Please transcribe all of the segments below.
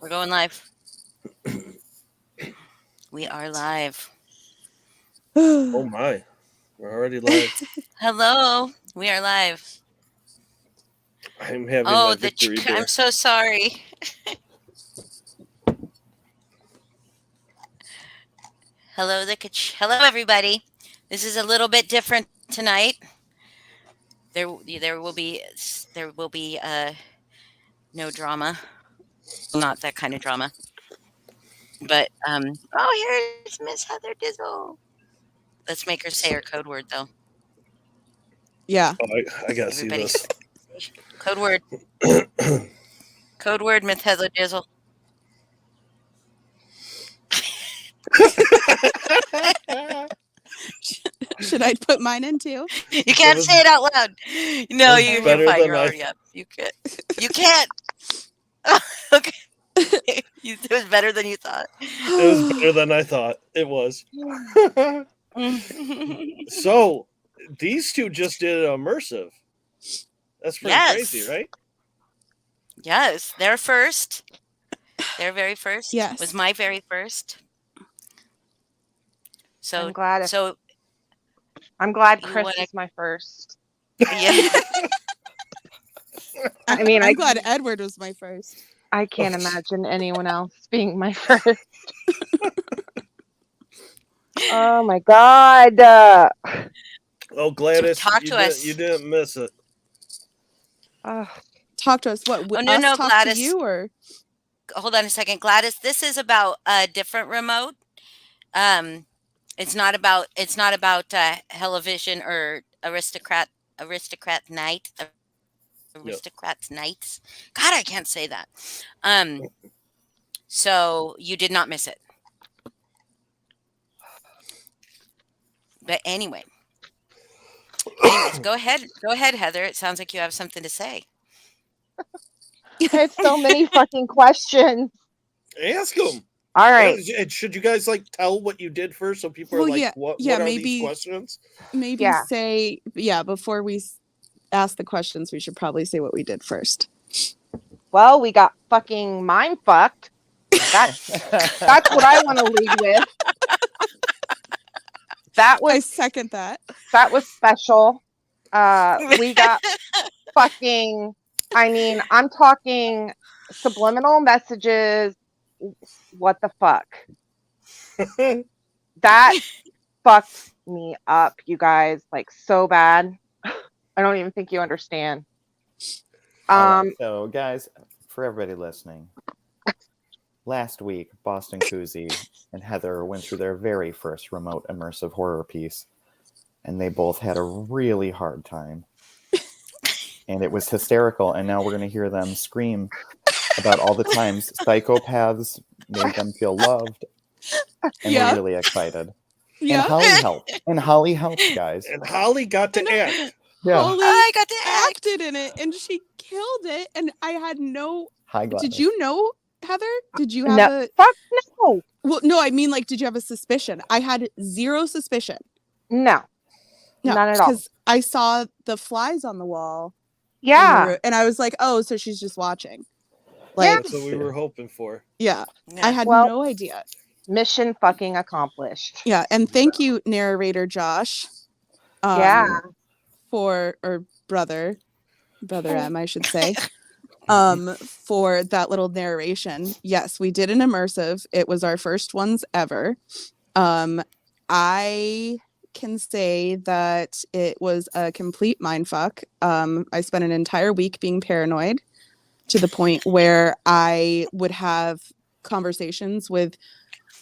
We're going live. We are live. Oh my, we're already live. Hello. We are live. I'm having Oh, my victory I'm dare. so sorry. Hello, hello, everybody. This is a little bit different tonight. There will be no drama. Not that kind of drama. But oh, here's Miss Heather Dizzle. Let's make her say her code word though. Yeah. Oh, I gotta see Everybody, this. code word. Code word, Miss Heather Dizzle. Should I put mine in too? You can't was- say it out loud. No, was you're better fine. than You're I already up. You can't. You can't. Okay. It was better than you thought. It was better than I thought it was. So these two just did immersive. That's pretty crazy, Yes. right? Yes, their first. Their very first Yes. was my very first. So I'm glad. so I'm glad you Chris wanna- is my first. yeah. I mean, I'm I glad Edward was my first. I can't imagine anyone else being my first. Oh my god! Oh, Gladys, Talk to us. You didn't miss it. Talk to us. What? Oh, no, us no, talk Gladys. to you or? Hold on a second, Gladys. This is about a different remote. It's not about Television or aristocrat night. Aristocrats nights. God, I can't say that. So you did not miss it. But anyways, go ahead, Heather. It sounds like you have something to say. I have so many fucking questions. Ask them. All right, Should you guys like tell what you did first, so people Well, are like, yeah, what yeah, are maybe- these questions? Maybe Yeah. say before we ask the questions, we should probably say what we did first. well, we got fucking mind fucked. That's what I want to lead with. That I was second that. special. We got fucking. I mean, I'm talking subliminal messages. What the fuck? That fucked me up, you guys, like so bad. I don't even think you understand. All right, so guys, for everybody listening, last week Boston Koozie and Heather went through their very first remote immersive horror piece, and they both had a really hard time. And it was hysterical, and now we're going to hear them scream about all the times psychopaths made them feel loved, and Yeah. we're really excited. Yeah. And Holly helped, guys. And Holly got to act. Yeah. Holly I got to act. acted in it, and she killed it. And I had no. Hi, Gladys. Did you know, Heather? Did you have No, a? fuck no, Well, no. I mean, like, did you have a suspicion? I had zero suspicion. no, none at all. Because I saw the flies on the wall. in the Yeah, room, and I was like, oh, so she's just watching. Yeah. Like, That's what we were hoping for. yeah. Yeah. I had Well- no idea. mission fucking accomplished. Yeah, and thank you, narrator Josh. Yeah. For or brother M, I should say. For that little narration. Yes, we did an immersive. It was our first ones ever. I can say that it was a complete mindfuck. I spent an entire week being paranoid to the point where I would have conversations with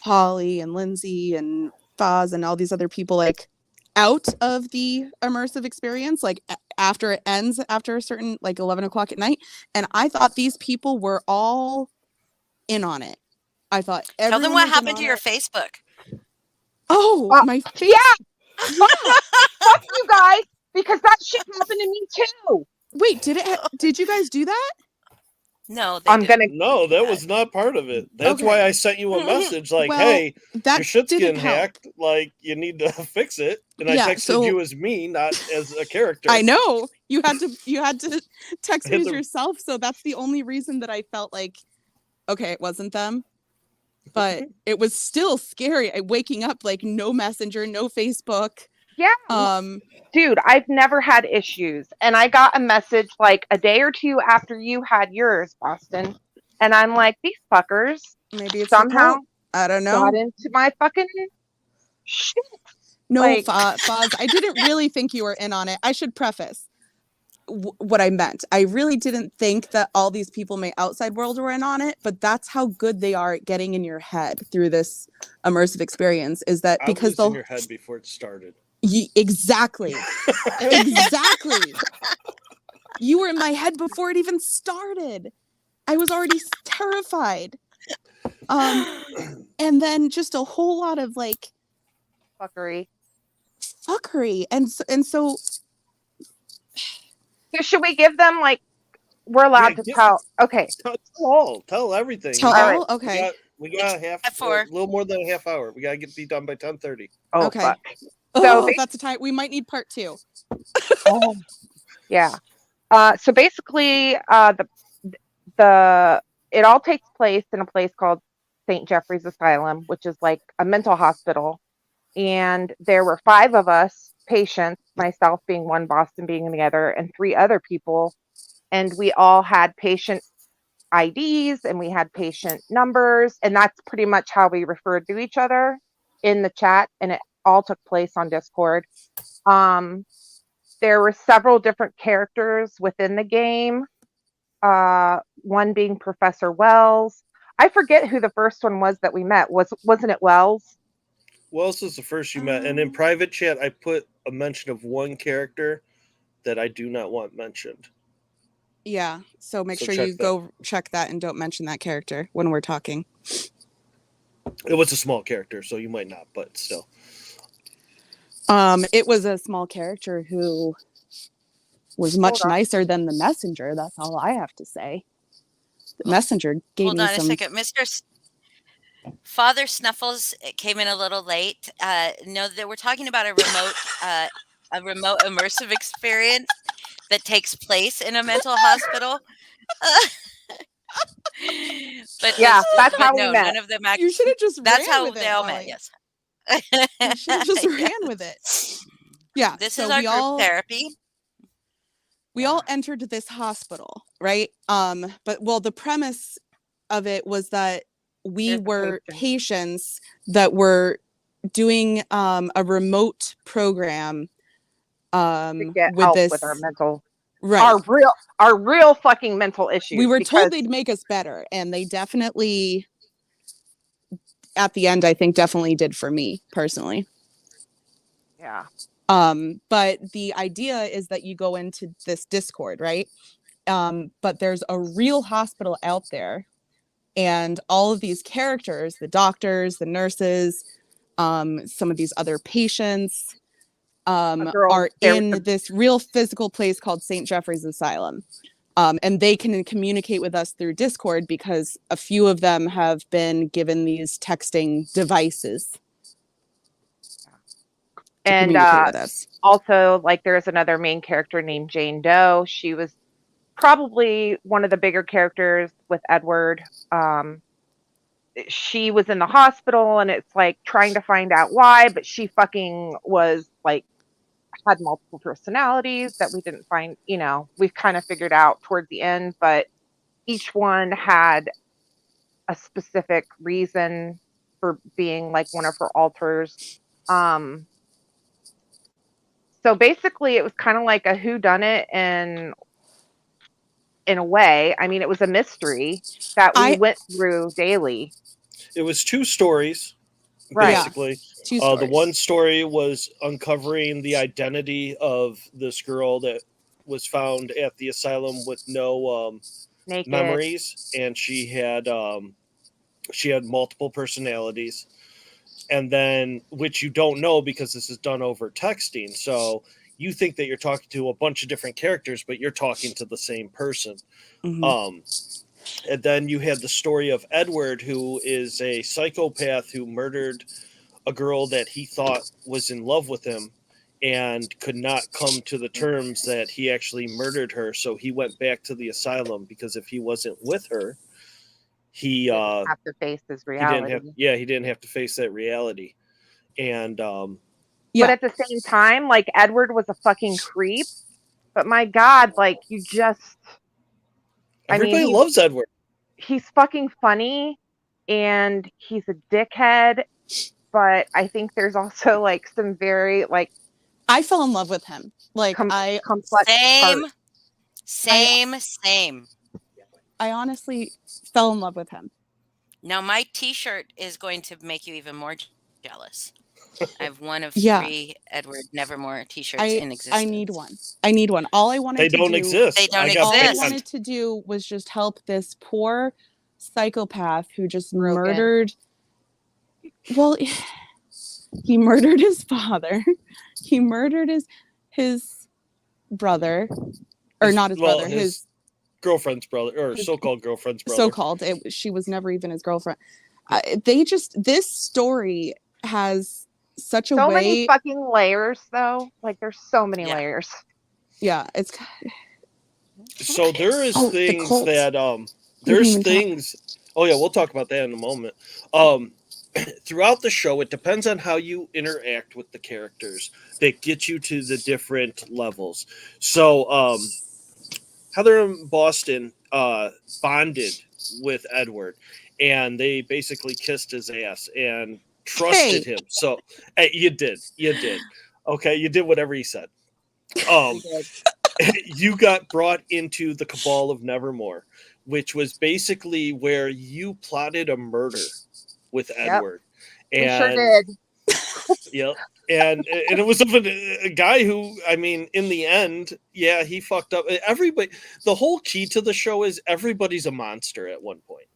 Holly and Lindsay and Foz and all these other people, like out of the immersive experience, like after it ends, after a certain, like 11 o'clock at night. And I thought these people were all in on it. I thought Tell them everyone what was in happened on to your it. Facebook. Oh, Oh, my face. Yeah, fuck you guys, because that shit happened to me too. Wait, did you guys do that? No, they I'm didn't. gonna. No, that was not part of it. That's why Okay. I sent you a message like, Well, hey, That your shit's didn't getting help. hacked. Like, you need to fix it. And I Yeah, texted so- you as me, not as a character. I know you had to text me Hit as the- yourself, so that's the only reason that I felt like okay, it wasn't them, but it was still scary. Waking up like no Messenger, no Facebook. Yeah. Dude, I've never had issues. And I got a message like a day or two after you had yours, Boston. And I'm like, these fuckers Maybe it's somehow I don't know. got into my fucking shit. No, like- Foz, I didn't really think you were in on it. I should preface what I meant. I really didn't think that all these people in my outside world were in on it, but that's how good they are at getting in your head through this immersive experience, is that because I was in your head before it started. Exactly. Exactly. You were in my head before it even started. I was already terrified. And then just a whole lot of like fuckery. And so should we give them like we're allowed to tell? Okay. Tell everything. Tell all? Okay. We got a little more than a half hour. We gotta be done by 10:30. Oh, okay. Fuck. So that's the time. We might need part 2. Oh, yeah. So basically, it all takes place in a place called St. Jeffrey's Asylum, which is like a mental hospital. And there were 5 of us patients, myself being one, Boston being the other, and 3 other people. And we all had patient IDs and we had patient numbers. And that's pretty much how we referred to each other in the chat. And it all took place on Discord. There were several different characters within the game. One being Professor Wells. I forget who the first one was that we met. Wasn't it Wells? Wells was the first you met, and in private chat, I put a mention of one character that I do not want mentioned. Yeah, so make sure you go check that and don't mention that character when we're talking. It was a small character, so you might not, but still. It was a small character who was much nicer than the messenger. That's all I have to say. The messenger gave me some... Hold on a second. Father Snuffles came in a little late. No, that we're talking about a remote immersive experience that takes place in a mental hospital. But yeah, that's how we met. None of them you should have just that's ran how with they it, all Molly. met. Yes. You should have just ran with it. Yeah. This is our group therapy. We all entered this hospital, right? But the premise of it was that we were patients that were doing a remote program to get with help this with our mental, right, our real fucking mental issues. We were told they'd make us better, and they definitely, at the end, I think definitely did for me personally. Yeah. But the idea is that you go into this Discord, right? But there's a real hospital out there, and all of these characters, the doctors, the nurses, some of these other patients, are in this real physical place called St. Jeffrey's Asylum. And they can communicate with us through Discord because a few of them have been given these texting devices. And also, like, there's another main character named Jane Doe. She was probably one of the bigger characters with Edward. She was in the hospital, and it's like trying to find out why, but she fucking was like had multiple personalities that we didn't find. We've kind of figured out towards the end, but each one had a specific reason for being like one of her alters. So basically, it was kind of like a whodunit, and in a way, I mean, it was a mystery that we went through daily. It was 2 stories, right? Basically, yeah. 2 stories. The one story was uncovering the identity of this girl that was found at the asylum with no memories, and she had multiple personalities. And then, which you don't know because this is done over texting. So you think that you're talking to a bunch of different characters, but you're talking to the same person. Mm-hmm. And then you had the story of Edward, who is a psychopath who murdered a girl that he thought was in love with him and could not come to the terms that he actually murdered her. So he went back to the asylum because if he wasn't with her, he Didn't have to face his he didn't reality. have he didn't have to face that reality. And Yeah. But at the same time, like, Edward was a fucking creep. But my God, like, you just, everybody he's- loves Edward. he's fucking funny and he's a dickhead. But I think there's also like some very like I fell in love with him. Like complex Same, parts. same. I honestly fell in love with him. Now my T-shirt is going to make you even more jealous. I have one of Yeah. 3 Edward Nevermore T-shirts in existence. I need one. I need one. All I wanted They to don't do, exist. They don't all I exist. wanted to do was just help this poor psychopath who just Broken. murdered. Well, he murdered his father. He murdered his brother, or not his brother, his girlfriend's brother, or so-called girlfriend's brother. so-called. She was never even his girlfriend. This story has such a So way. many fucking layers, though. Like, there's so many Yeah. layers. Yeah, it's. So there is the things cult. that there's things. Oh yeah, we'll talk about that in a moment. Throughout the show, it depends on how you interact with the characters that get you to the different levels. So Heather and Boston bonded with Edward, and they basically kissed his ass and trusted him. So hey, you did. Okay, you did whatever he said. You got brought into the Cabal of Nevermore, which was basically where you plotted a murder with Edward. We And sure did. yep. And it was of a guy who, I mean, in the end, yeah, he fucked up. Everybody, the whole key to the show is everybody's a monster at one point.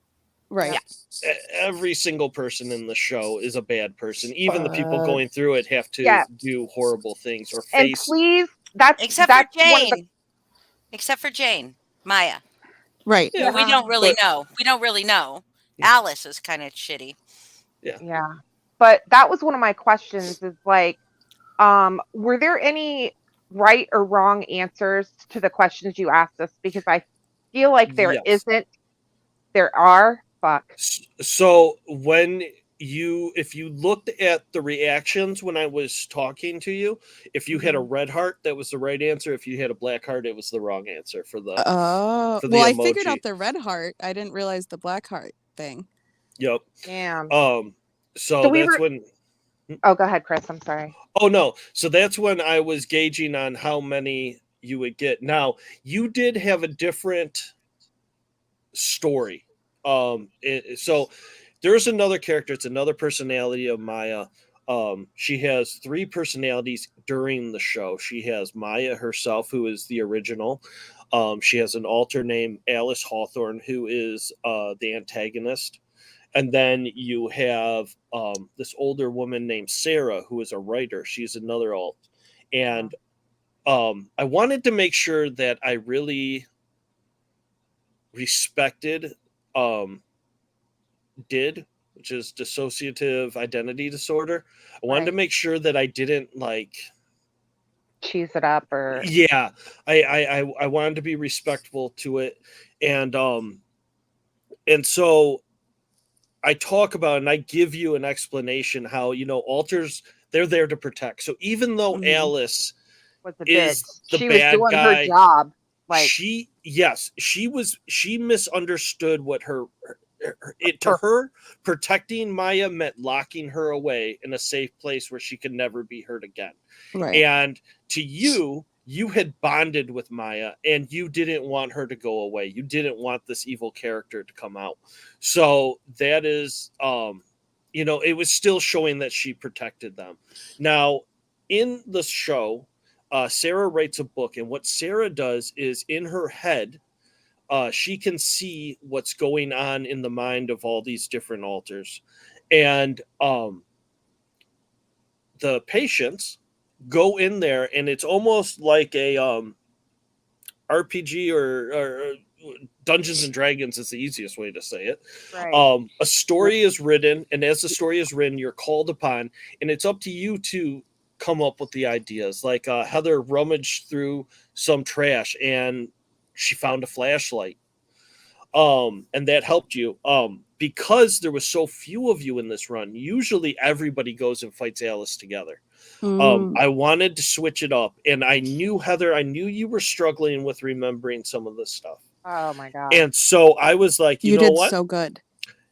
Right. Yeah. Every single person in the show is a bad person. Even the people going through it have to do horrible things or And face. please, Except that's for one of Jane. Except for Jane. Maya. Right. Yeah. We don't really know. We don't really know. Alice is kind of shitty. Yeah. But that was one of my questions is like, were there any right or wrong answers to the questions you asked us? Because I feel like there isn't. There are. Fuck. So if you looked at the reactions when I was talking to you, if you had a red heart, that was the right answer. If you had a black heart, it was the wrong answer for the. Oh, for the well, I emoji. figured out the red heart. I didn't realize the black heart thing. Yep. Damn. So So that's when. Oh, go ahead, Chris. I'm sorry. Oh no. So that's when I was gauging on how many you would get. Now you did have a different story. So there's another character. It's another personality of Maya. She has 3 personalities during the show. She has Maya herself, who is the original. She has an alter named Alice Hawthorne, who is the antagonist. And then you have this older woman named Sarah, who is a writer. She's another alt. And I wanted to make sure that I really respected which is dissociative identity disorder. I wanted to make sure that I didn't like cheese it up or I wanted to be respectful to it. And so I talk about and I give you an explanation how, alters, they're there to protect. So even though Alice is the she bad was doing guy, her job. Like she misunderstood what her protecting Maya meant locking her away in a safe place where she could never be hurt again. Right. And to you had bonded with Maya and you didn't want her to go away. You didn't want this evil character to come out. So that is, it was still showing that she protected them. Now, in the show, Sarah writes a book, and what Sarah does is in her head, she can see what's going on in the mind of all these different alters. And the patients go in there, and it's almost like a RPG or Dungeons and Dragons is the easiest way to say it. Right. A story is written, and as the story is written, you're called upon, and it's up to you to come up with the ideas. Like Heather rummaged through some trash, and she found a flashlight. and that helped you. Because there was so few of you in this run, usually everybody goes and fights Alice together. I wanted to switch it up, and I knew, Heather, I knew you were struggling with remembering some of this stuff. Oh my god. And so I was like, you know did what? so good.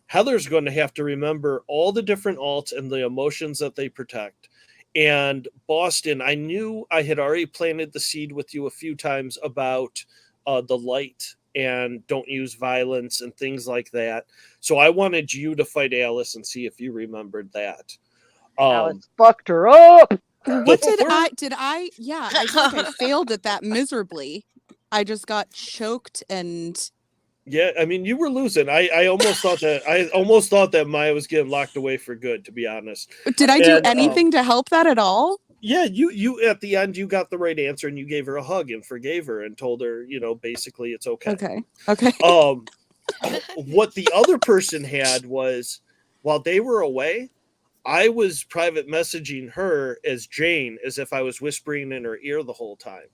Heather's going to have to remember all the different alts and the emotions that they protect. And Boston, I knew I had already planted the seed with you a few times about the light and don't use violence and things like that. So I wanted you to fight Alice and see if you remembered that. Alice fucked her up. What did before- I yeah, I feel like I failed at that miserably. I just got choked and Yeah, I mean, you were losing. I almost thought that Maya was getting locked away for good, to be honest. did I do And, anything to help that at all? Yeah, you at the end you got the right answer and you gave her a hug and forgave her and told her, basically it's okay. Okay. What the other person had was, while they were away, I was private messaging her as Jane, as if I was whispering in her ear the whole time.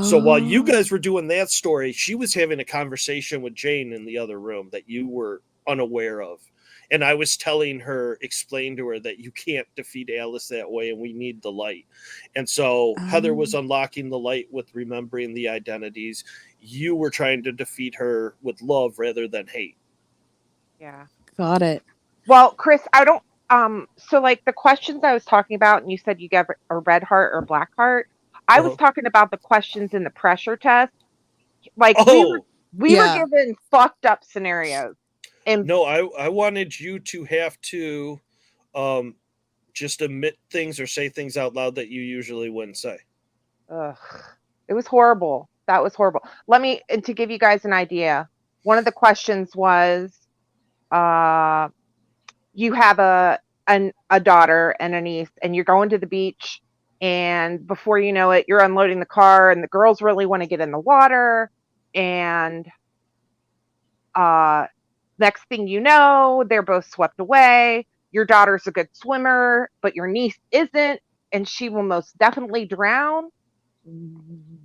So while you guys were doing that story, she was having a conversation with Jane in the other room that you were unaware of. And I was telling her, explain to her that you can't defeat Alice that way and we need the light. And so Heather was unlocking the light with remembering the identities. You were trying to defeat her with love rather than hate. Yeah. Got it. Well, Chris, I don't so like the questions I was talking about, and you said you gave a red heart or black heart. I was talking about the questions in the pressure test. Like we were given fucked up scenarios. And no, I wanted you to have to just admit things or say things out loud that you usually wouldn't say. It was horrible. That was horrible. And to give you guys an idea, one of the questions was, you have a daughter and a niece, and you're going to the beach, and before you know it, you're unloading the car, and the girls really want to get in the water, and next thing you know, they're both swept away. Your daughter's a good swimmer, but your niece isn't, and she will most definitely drown.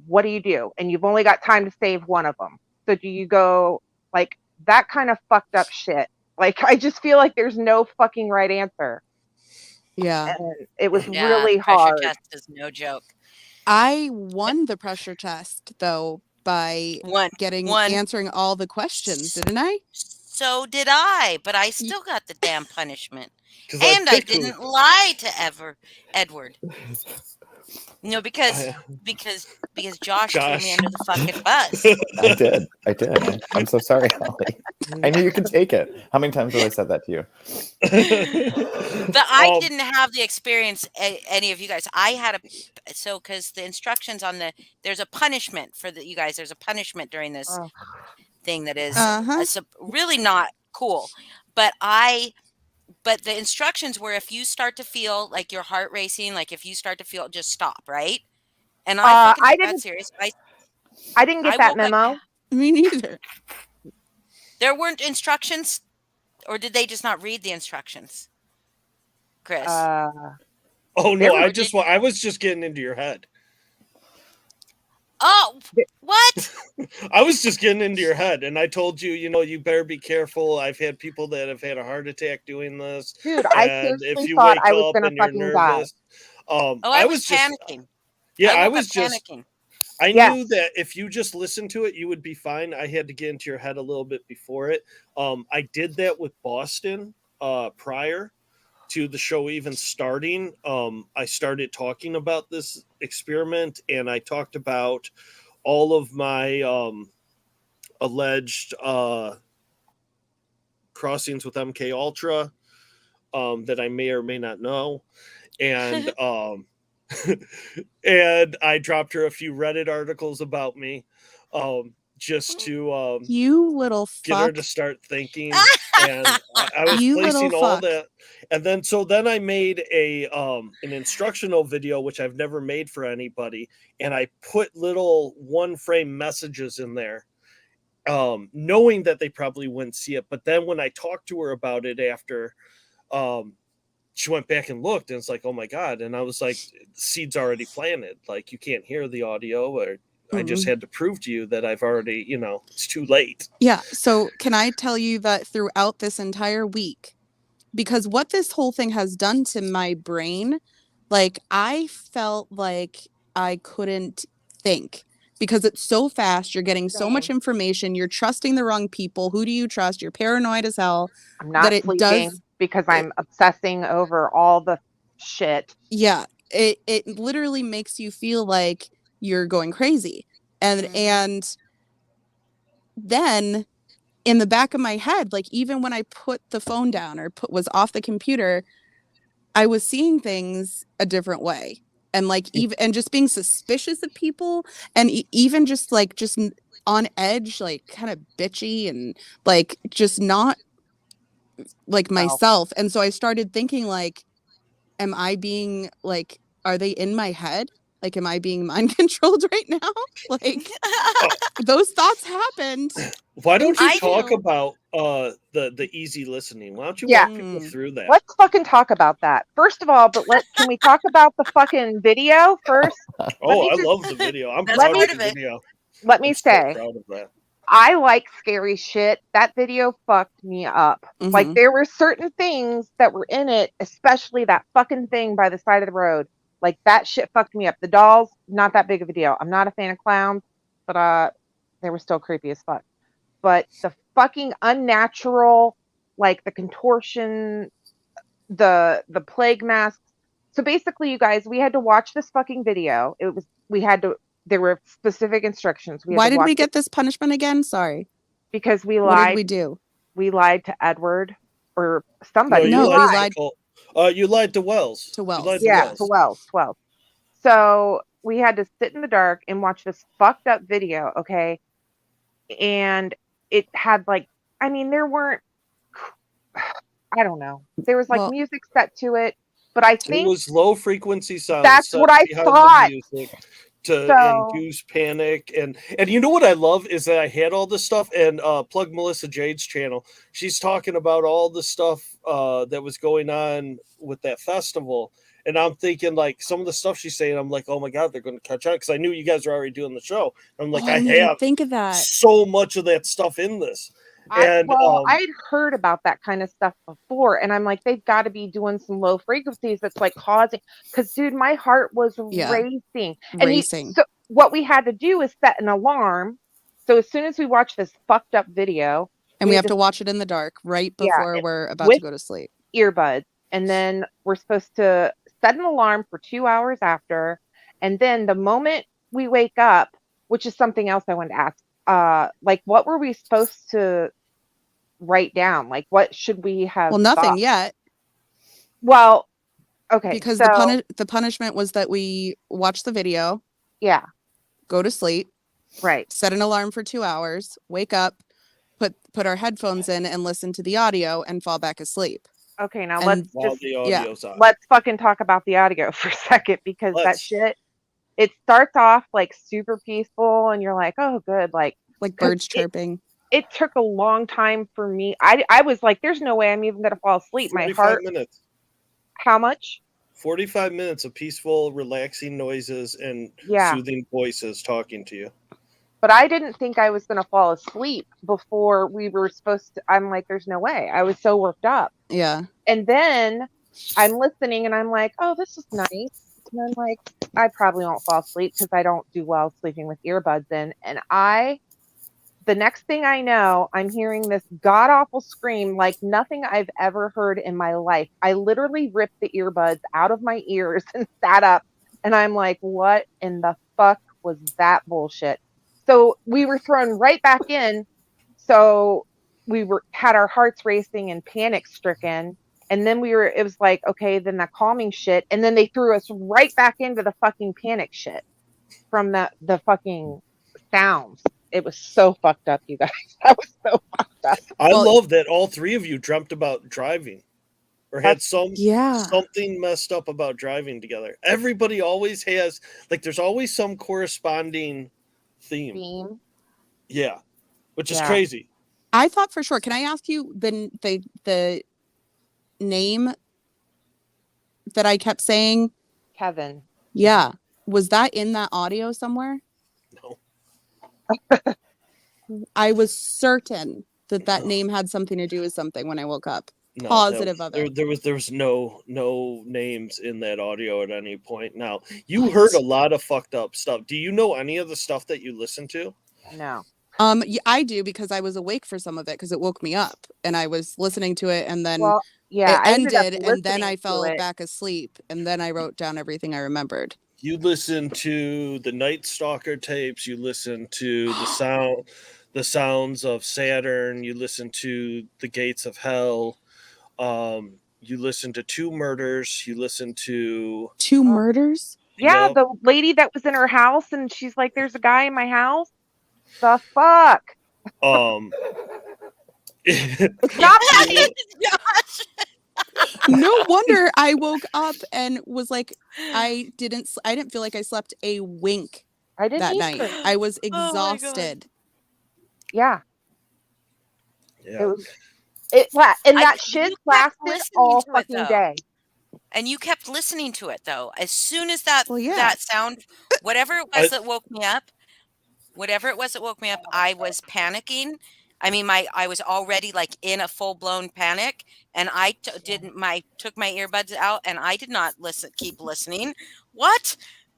What do you do? And you've only got time to save one of them. So do you go like that kind of fucked up shit? Like, I just feel like there's no fucking right answer. Yeah. And it was really hard. Pressure test is no joke. I won the pressure test though by answering all the questions, didn't I? So did I, but I still got the damn punishment. And I didn't lie to Edward. Because Josh threw me under the fucking bus. I did. I'm so sorry, Holly. I knew you could take it. How many times have I said that to you? But I didn't have the experience, any of you guys. I had because the instructions on there's a punishment for you guys. There's a punishment during this thing that is really not cool. But the instructions were, if you start to feel like your heart racing, like if you start to feel, just stop, right? And I took that serious. I didn't get that memo. Me neither. There weren't instructions, or did they just not read the instructions, Chris? Oh no, I was just getting into your head. Oh, what? I was just getting into your head, and I told you, you better be careful. I've had people that have had a heart attack doing this. Dude, I seriously thought I was going to fucking die. I was panicking. I was panicking. I knew that if you just listened to it, you would be fine. I had to get into your head a little bit before it. I did that with Boston prior to the show even starting. I started talking about this experiment, and I talked about all of my alleged crossings with MK Ultra that I may or may not know, and and I dropped her a few Reddit articles about me, just to you little get fuck. her to start thinking. And I was placing all that, and then I made an instructional video, which I've never made for anybody, and I put little one-frame messages in there, knowing that they probably wouldn't see it. But then when I talked to her about it after, she went back and looked, and it's like, oh my god! And I was like, seed's already planted. Like, you can't hear the audio, or I just Mhm. had to prove to you that I've already, it's too late. Yeah. So can I tell you that throughout this entire week, because what this whole thing has done to my brain, like I felt like I couldn't think because it's so fast. You're getting so much Same. information. You're trusting the wrong people. Who do you trust? You're paranoid as hell. I'm That not it does. sleeping because It, I'm obsessing over all the shit. yeah. It literally makes you feel like you're going crazy. Mhm. And then in the back of my head, like even when I put the phone down or was off the computer, I was seeing things a different way. And like even and just being suspicious of people and even just like on edge, like kind of bitchy and like just not like So myself. And so I started thinking like, am I being like, are they in my head? Like, am I being mind controlled right now? Like those thoughts happened. Why don't you I talk do. about the easy listening? Why don't you yeah, walk people through that? let's fucking talk about that. First of all, can we talk about the fucking video first? Oh, I love the video. I'm That's proud part of of the it. video. Let me I'm so say, proud of that. I like scary shit. That video fucked me up. Like Mhm. there were certain things that were in it, especially that fucking thing by the side of the road. Like that shit fucked me up. The dolls, not that big of a deal. I'm not a fan of clowns, but they were still creepy as fuck. But the fucking unnatural, like the contortion, the plague masks. So basically, you guys, we had to watch this fucking video. There were specific instructions. We had Why to did watch we it get this punishment again? Sorry. because we What did lied. we do? We lied to Edward or No, somebody. you No, We lied you to lied. lied Nicole. You lied to Wells. to You lied Wells. to Yeah, Yeah. to Wells. Wells, 12. So we had to sit in the dark and watch this fucked up video, okay? And it had like, I mean, there weren't, I don't know. There was like Well, music set to it, but I It think was low frequency sound that's set what I behind thought. the music to So induce panic. And you know what I love is that I had all this stuff and plug Melissa Jade's channel. She's talking about all the stuff that was going on with that festival. And I'm thinking like some of the stuff she's saying, I'm like, oh my God, they're going to catch on because I knew you guys were already doing the show. I'm like, oh, I I didn't even have think of that. so much of that stuff in this. And I'd heard about that kind of stuff before, and I'm like, they've got to be doing some low frequencies that's like causing. Because, dude, my heart was Yeah. racing, Racing. so what we had to do is set an alarm. So as soon as we watch this fucked up video, And we had have to watch it in the dark right Yeah, before we're about with to go to sleep. earbuds, and then we're supposed to set an alarm for 2 hours after, and then the moment we wake up, which is something else I wanted to ask, like what were we supposed to write down? Like what should we have Well, nothing thought? yet Well, okay, because so the punishment was that we watch the video, yeah, go to sleep, right. set an alarm for 2 hours, wake up, put our headphones in and listen to the audio and fall back asleep. Okay, now And while the audio's on. let's fucking talk about the audio for a second because that Let's. shit, it starts off like super peaceful and you're like, oh good, like birds chirping. It took a long time for me. I was like, there's no way I'm even gonna fall asleep. My 45 heart. minutes. How much? 45 minutes of peaceful, relaxing noises and soothing voices talking to you. But I didn't think I was gonna fall asleep before we were supposed to. I'm like, there's no way. I was so worked up. Yeah. And then I'm listening and I'm like, oh, this is nice. And I'm like, I probably won't fall asleep because I don't do well sleeping with earbuds in. And the next thing I know, I'm hearing this god awful scream like nothing I've ever heard in my life. I literally ripped the earbuds out of my ears and sat up. And I'm like, what in the fuck was that bullshit? So we were thrown right back in. So we had our hearts racing and panic stricken. And then it was like, okay, then the calming shit. And then they threw us right back into the fucking panic shit from the fucking sounds. It was so fucked up, you guys. That was so fucked up. I love that all three of you dreamt about driving or had something messed up about driving together. Everybody always has, like, there's always some corresponding theme. Yeah, which is crazy. I thought for sure. Can I ask you the name that I kept saying? Kevin. Yeah. Was that in that audio somewhere? No. I was certain that name had something to do with something when I woke up. No, Positive of it. There was no names in that audio at any point. Now, you heard a lot of fucked up stuff. Do you know any of the stuff that you listened to? No. Yeah, I do, because I was awake for some of it because it woke me up and I was listening to it, and then Well, yeah, it I ended up ended, and then I listening to fell it. back asleep, and then I wrote down everything I remembered. You listened to the Night Stalker tapes. You listened to the sounds of Saturn. You listened to the Gates of Hell. You listened to 2 murders. You listened to 2 murders? Yeah, Yep. the lady that was in her house and she's like, "There's a guy in my house." The fuck? Stop me. No wonder I woke up and was like, I didn't feel like I slept a wink I didn't that either. night. I was Oh my God. exhausted. Yeah. Yeah. It was and that You shit kept lasted listening all to it, fucking though. day. And you kept listening to it, though. As soon as that Well, yeah. that sound, whatever it was that woke me up, I was panicking. I mean, I was already like in a full blown panic, and I took my earbuds out, and I did not keep listening. What?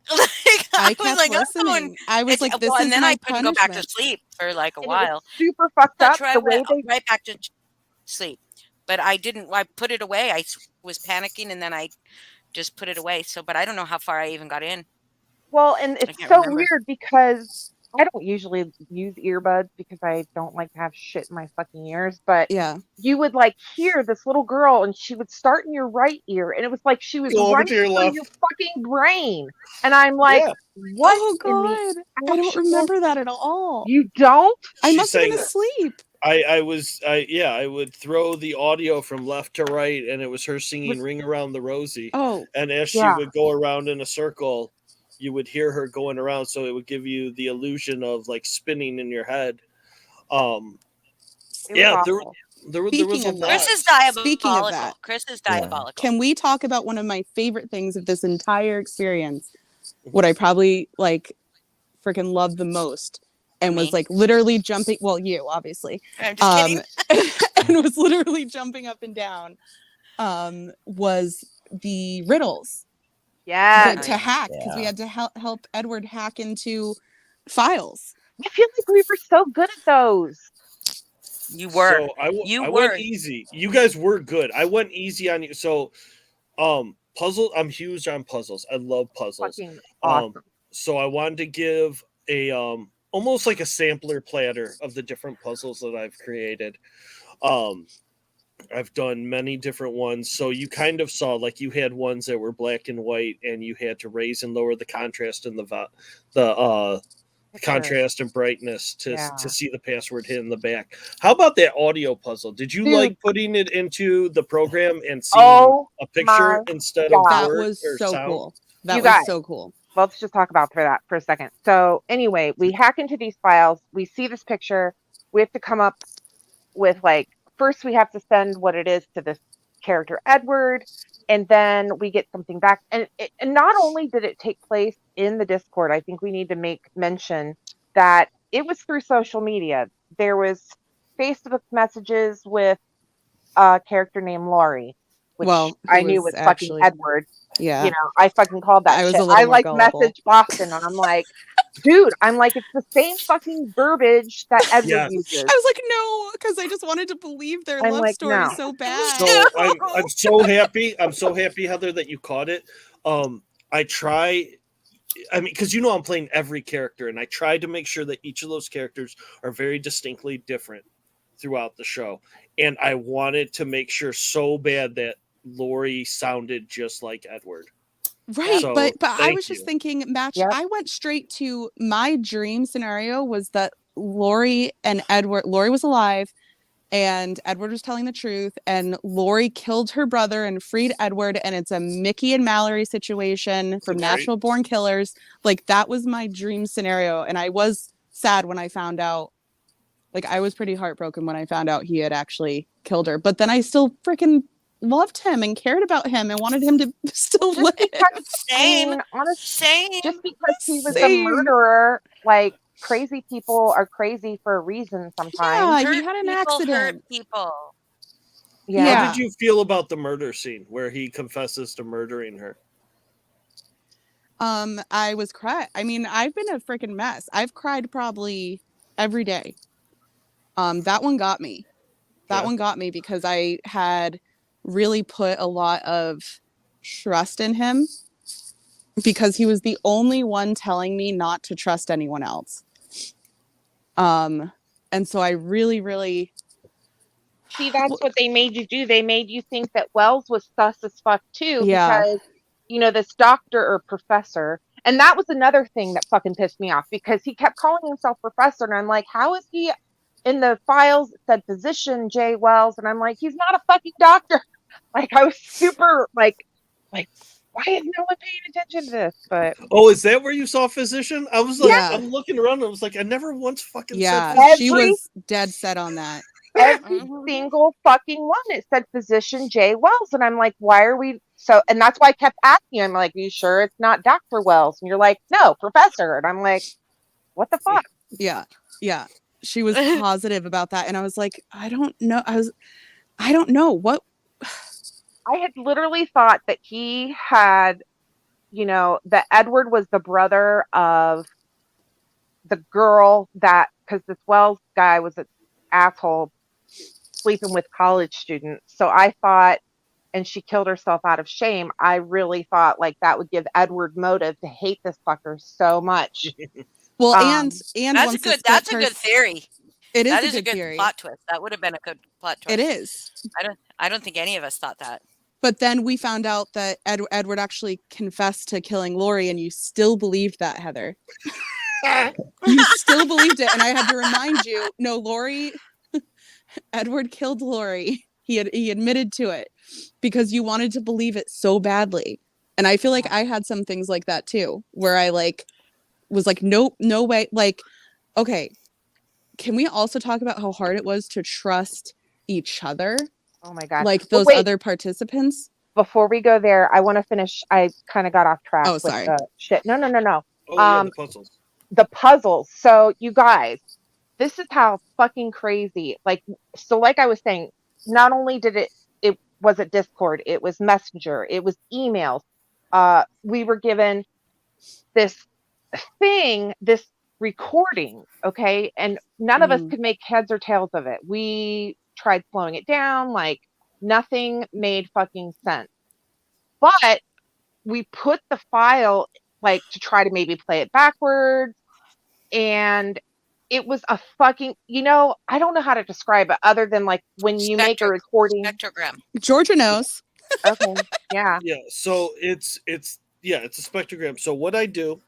Like, I was kept like, I'm listening. going- I was like, this well, is and then my I couldn't go back to punishment. sleep for like a And it while. was super fucked up That's where I the way went they right back to sleep. But I didn't. I put it away. I was panicking, and then I just put it away. So, but I don't know how far I even got in. Well, and it's can't so remember. weird because I don't usually use earbuds because I don't like to have shit in my fucking ears, but Yeah. you would like hear this little girl and she would start in your right ear and it was like she was Go over running to your through left. your fucking brain. And I'm like, Yeah. what Oh in the God. I don't actual- remember that at all. You don't? I She's must have been saying- asleep. I would throw the audio from left to right, and it was her singing "Ring Around the Rosie." Oh, And as she Yeah. would go around in a circle, you would hear her going around, so it would give you the illusion of like spinning in your head. It was Yeah, awful. there was Speaking a of that- lot. Chris is diabolical. Speaking of that. Chris is diabolical. can we talk about one of my favorite things of this entire experience? What I probably like freaking loved the most, and Me? was like literally jumping. Well, you obviously. I'm just kidding. And was literally jumping up and down. Was the riddles Yeah. to hack, because we Yeah. had to help Edward hack into files. I feel like we were so good at those. You were. So I You went were. easy. You guys were good. I went easy on you. So, puzzle. I'm huge on puzzles. I love puzzles. Fucking awesome. So I wanted to give a almost like a sampler platter of the different puzzles that I've created. I've done many different ones. So you kind of saw like you had ones that were black and white, and you had to raise and lower the contrast and the contrast and brightness to see the password hidden in the back. How about that audio puzzle? Did you Dude. like putting it into the program and seeing Oh, a picture my instead God. of That word was or so sound? cool. That You was guys. so cool. Let's just talk about that for a second. So anyway, we hack into these files. We see this picture. We have to come up with like, first we have to send what it is to this character Edward, and then we get something back. And not only did it take place in the Discord, I think we need to make mention that it was through social media. There was Facebook messages with a character named Laurie, which Well, who I knew was was fucking actually- Edward. Yeah. You know, I fucking called that I was shit. a little I more like gullible. message Boston, and I'm like, dude, it's the same fucking verbiage that Edward Yes. uses. I was like, no, because I just wanted to believe their I'm love like, story no. so bad. So I'm so happy. I'm so happy, Heather, that you caught it. I mean, because I'm playing every character, and I tried to make sure that each of those characters are very distinctly different throughout the show. And I wanted to make sure so bad that Laurie sounded just like Edward. Right, So, but I thank was just you. thinking, Match. Yep. I went straight to my dream scenario was that Laurie was alive, and Edward was telling the truth, and Laurie killed her brother and freed Edward, and it's a Mickey and Mallory situation from Right. Natural Born Killers. Like, that was my dream scenario, and I was sad when I found out. Like, I was pretty heartbroken when I found out he had actually killed her, but then I still freaking loved him and cared about him and wanted him to still live. Because, Same. honestly, Same. just because he was a Same. murderer, like, crazy people are crazy for a reason Yeah, sometimes. he Hurt had an people hurt accident. people. Yeah. How Yeah. did you feel about the murder scene where he confesses to murdering her? I was crying. I mean, I've been a freaking mess. I've cried probably every day. That one got me. That Yeah. one got me because I had really put a lot of trust in him because he was the only one telling me not to trust anyone else. And so I really, really, See, that's what they made you do. They made you think that Wells was sus as fuck too, Yeah. because this doctor or professor, and that was another thing that fucking pissed me off because he kept calling himself professor, and I'm like, how is he in the files? It said physician Jay Wells, and I'm like, he's not a fucking doctor. Like, I was super like, why is no one paying attention to this? But Oh, is that where you saw physician? I was like, Yeah. I'm looking around. I was like, I never once fucking yeah, said physician. she was dead set on that. every Mhm. single fucking one, it said physician Jay Wells, and I'm like, why are we so? And that's why I kept asking you. I'm like, are you sure it's not Dr. Wells? And you're like, no, professor. And I'm like, what the fuck? Yeah. Yeah. She was positive about that. And I was like, I don't know. I don't know what. I had literally thought that he had, that Edward was the brother of the girl that, because this Wells guy was an asshole sleeping with college students. So I thought, and she killed herself out of shame. I really thought like that would give Edward motive to hate this fucker so much. Well, Um, and That's a once the good. split That's a good theory. It is That a is a good good theory. plot twist. That would have been a good plot twist. It is. I don't think any of us thought that. But then we found out that Edward actually confessed to killing Lori, and you still believed that, Heather. You still believed it, and I had to remind you. No, Lori. Edward killed Lori. He admitted to it because you wanted to believe it so badly. And I feel like I had some things like that too, where I was like, nope, no way. Like, okay, can we also talk about how hard it was to trust each other? oh my God. Like But those wait, other participants? before we go there, I want to finish. I kind of got off track Oh, with sorry. the shit. No. Oh, yeah, the puzzles. The puzzles. So you guys, this is how fucking crazy. Like I was saying, not only did it wasn't Discord, it was Messenger, it was emails. We were given this thing, this recording, okay, and none of us Mhm. could make heads or tails of it. We tried slowing it down, like nothing made fucking sense. But we put the file like to try to maybe play it backwards, and it was a fucking, I don't know how to describe it other than like when you make a recording. Spectrogram. Georgia knows. Okay, yeah. Yeah, so it's a spectrogram. So what I do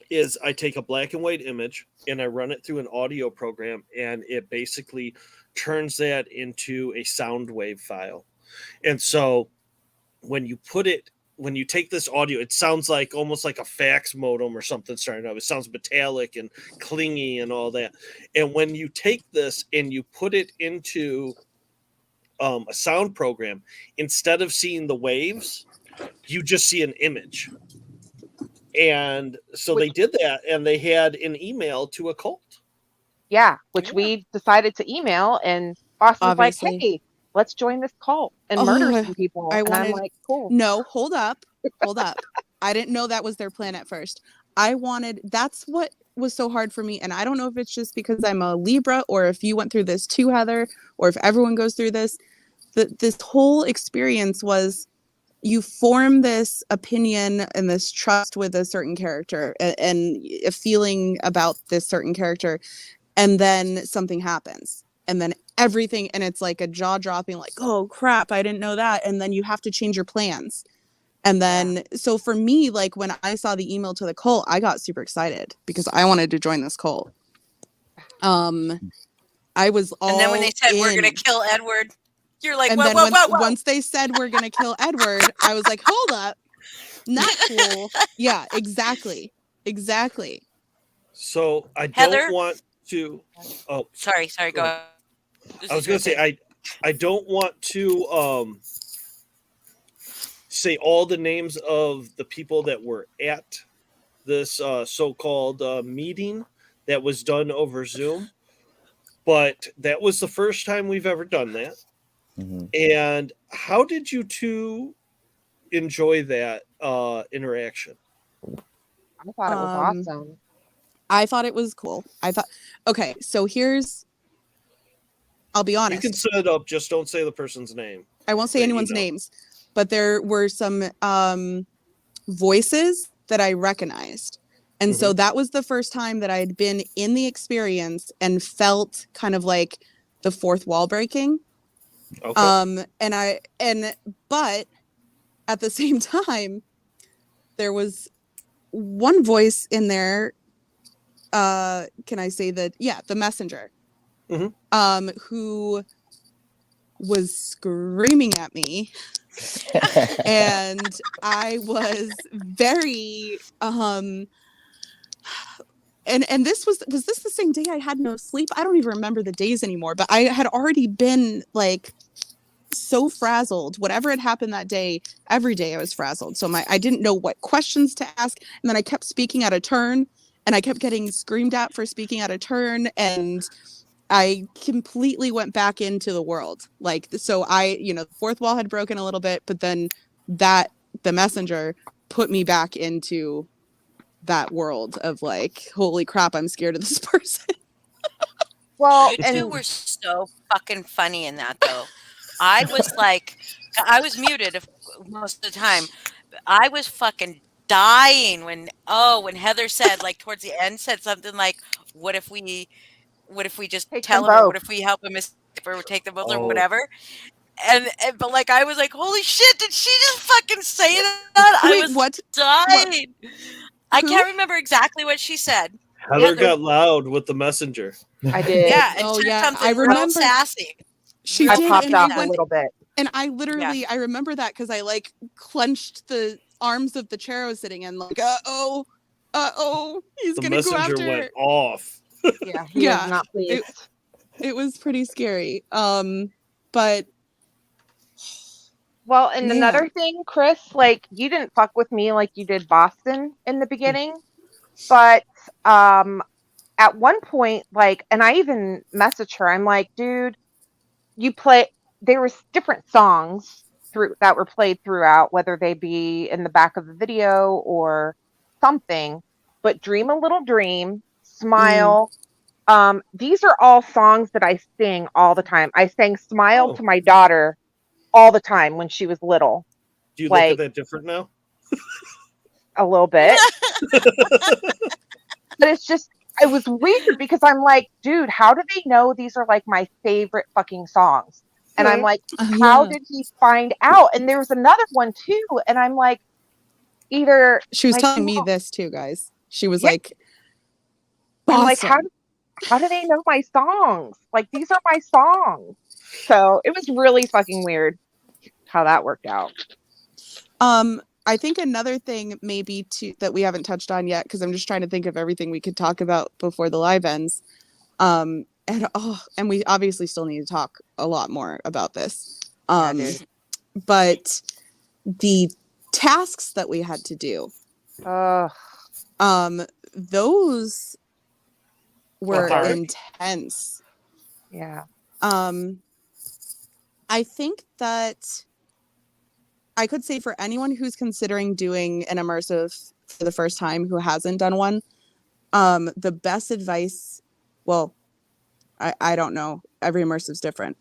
is I take a black and white image and I run it through an audio program, and it basically turns that into a sound wave file. And so when you take this audio, it sounds like almost like a fax modem or something starting up. It sounds metallic and clingy and all that. And when you take this and you put it into a sound program, instead of seeing the waves, you just see an image. And so they did that, and they had an email to a cult. Yeah, which we decided to email, and Austin's Obviously. like, hey, let's join this cult and Oh, murder some people. I And I'm wanted- like, cool. No, hold up. I didn't know that was their plan at first. That's what was so hard for me. And I don't know if it's just because I'm a Libra or if you went through this too, Heather, or if everyone goes through this. This whole experience was you form this opinion and this trust with a certain character and a feeling about this certain character. And then something happens. And then everything, and it's like a jaw dropping, like, oh crap, I didn't know that. And then you have to change your plans. And then, so for me, like when I saw the email to the cult, I got super excited because I wanted to join this cult. I was all And then when they said we're in. going to kill Edward, you're like, And whoa, then whoa, whoa, whoa. once they said we're going to kill Edward, I was like, hold up. Not cool. Yeah, exactly. So I Heather? don't want to. Oh, Sorry, go Go ahead. I was going to say I don't want to say all the names of the people that were at this so-called meeting that was done over Zoom. But that was the first time we've ever done that. Mhm. And how did you two enjoy that interaction? I thought it was awesome. I thought it was cool. Okay, so I'll be You honest. can set it up, just don't say the person's name. I won't say that anyone's names, but there were some voices that I recognized. And so that was the first time that I'd been in the experience and felt kind of like the fourth wall breaking. Okay. But at the same time, there was one voice in there. Can I say that? Yeah, the messenger, who was screaming at me. And I was very and this was this the same day I had no sleep? I don't even remember the days anymore, but I had already been like so frazzled. Whatever had happened that day, every day I was frazzled. So I didn't know what questions to ask, and then I kept speaking out of turn, and I kept getting screamed at for speaking out of turn, and I completely went back into the world. Like, so the fourth wall had broken a little bit, but then the messenger put me back into that world of like, holy crap, I'm scared of this person. Well, You two were so fucking funny in that, though. I was muted most of the time. I was fucking dying when Heather said, like, towards the end, said something like, what if we just Take tell them him, or both. what if we help him escape, or take them both, or Oh. whatever. But like, I was like, holy shit, did she just fucking say that? I Wait, was what? dying. I Who? can't remember exactly what she said. Heather got loud with the messenger. I did. Yeah, and Oh, said yeah, something I real remember. sassy. She I did, popped and off I a went, little bit. and I literally, I remember that because I like clenched the arms of the chair I was sitting in, like, he's The gonna go messenger after. went off. Yeah, he was not pleased. It was pretty scary. But Well, and Man. another thing, Chris, like, you didn't fuck with me like you did Boston in the beginning, but at one point, like, and I even messaged her, I'm like, dude, there was different songs that were played throughout, whether they be in the back of the video or something, but Dream a Little Dream, Smile, these are all songs that I sing all the time. I sang Smile to my daughter all the time when she was little. Do you like, look at that different now? A little bit. But it's just, it was weird because I'm like, dude, how do they know these are like my favorite fucking songs? And I'm like, how did he find out? And there was another one too. And I'm like, either she was like, telling me this too, guys. She was Yeah. like, I'm like, awesome. how do they know my songs? Like, these are my songs. So it was really fucking weird how that worked out. I think another thing maybe that we haven't touched on yet, because I'm just trying to think of everything we could talk about before the live ends. And we obviously still need to talk a lot more about this. But the tasks that we had to do, those were intense. Yeah. I think that I could say for anyone who's considering doing an immersive for the first time who hasn't done one, the best advice, well, I don't know. Every immersive's different.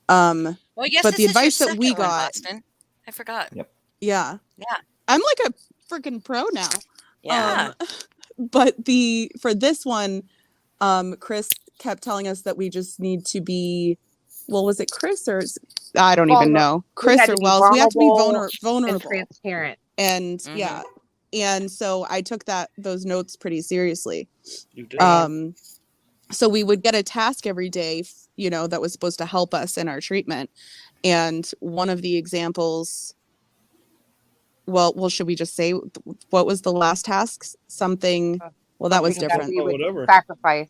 Well, yes, but the this is your advice that we second one, got, Boston. I forgot. Yep. Yeah. Yeah. I'm like a freaking pro now. Yeah. But for this one, Chris kept telling us that we just need to be, well, was it Chris or I don't even know. Chris or Wells. We have to be vulnerable and transparent. And yeah. And so I took those notes pretty seriously. You did. So we would get a task every day, that was supposed to help us in our treatment. And one of the examples, well, should we just say what was the last task? Something, well, that was different. Whatever. Sacrifice.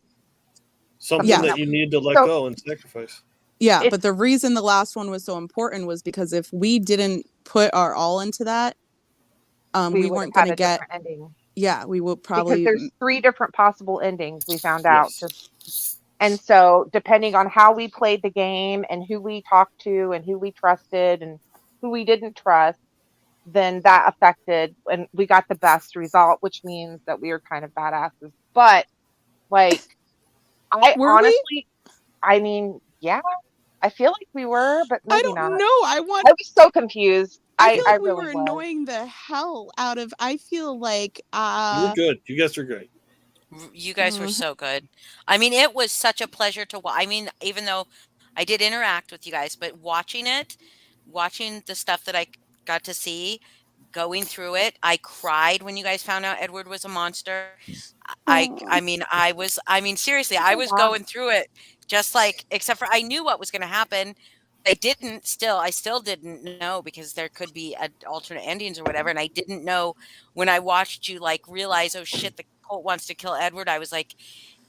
Something that you need to let go and sacrifice. Yeah, but the reason the last one was so important was because if we didn't put our all into that, we weren't going to get. Yeah, we will because probably. there's 3 different possible endings we found out. Yes. And so depending on how we played the game and who we talked to and who we trusted and who we didn't trust, then that affected, and we got the best result, which means that we are kind of badasses. But like, I Were we? honestly, I mean, yeah, I feel like we were, but I maybe don't not. know. I was so confused. I feel I like we really were was. annoying the hell out of. I feel like You were good. You guys were great. You guys were Mhm. so good. I mean, it was such a pleasure to watch. I mean, even though I did interact with you guys, but watching the stuff that I got to see, going through it, I cried when you guys found out Edward was a monster. I mean, I mean, seriously, I was going through it just like, except for I knew what was going to happen. I still didn't know because there could be alternate endings or whatever. And I didn't know when I watched you like realize, oh shit, the cult wants to kill Edward. I was like,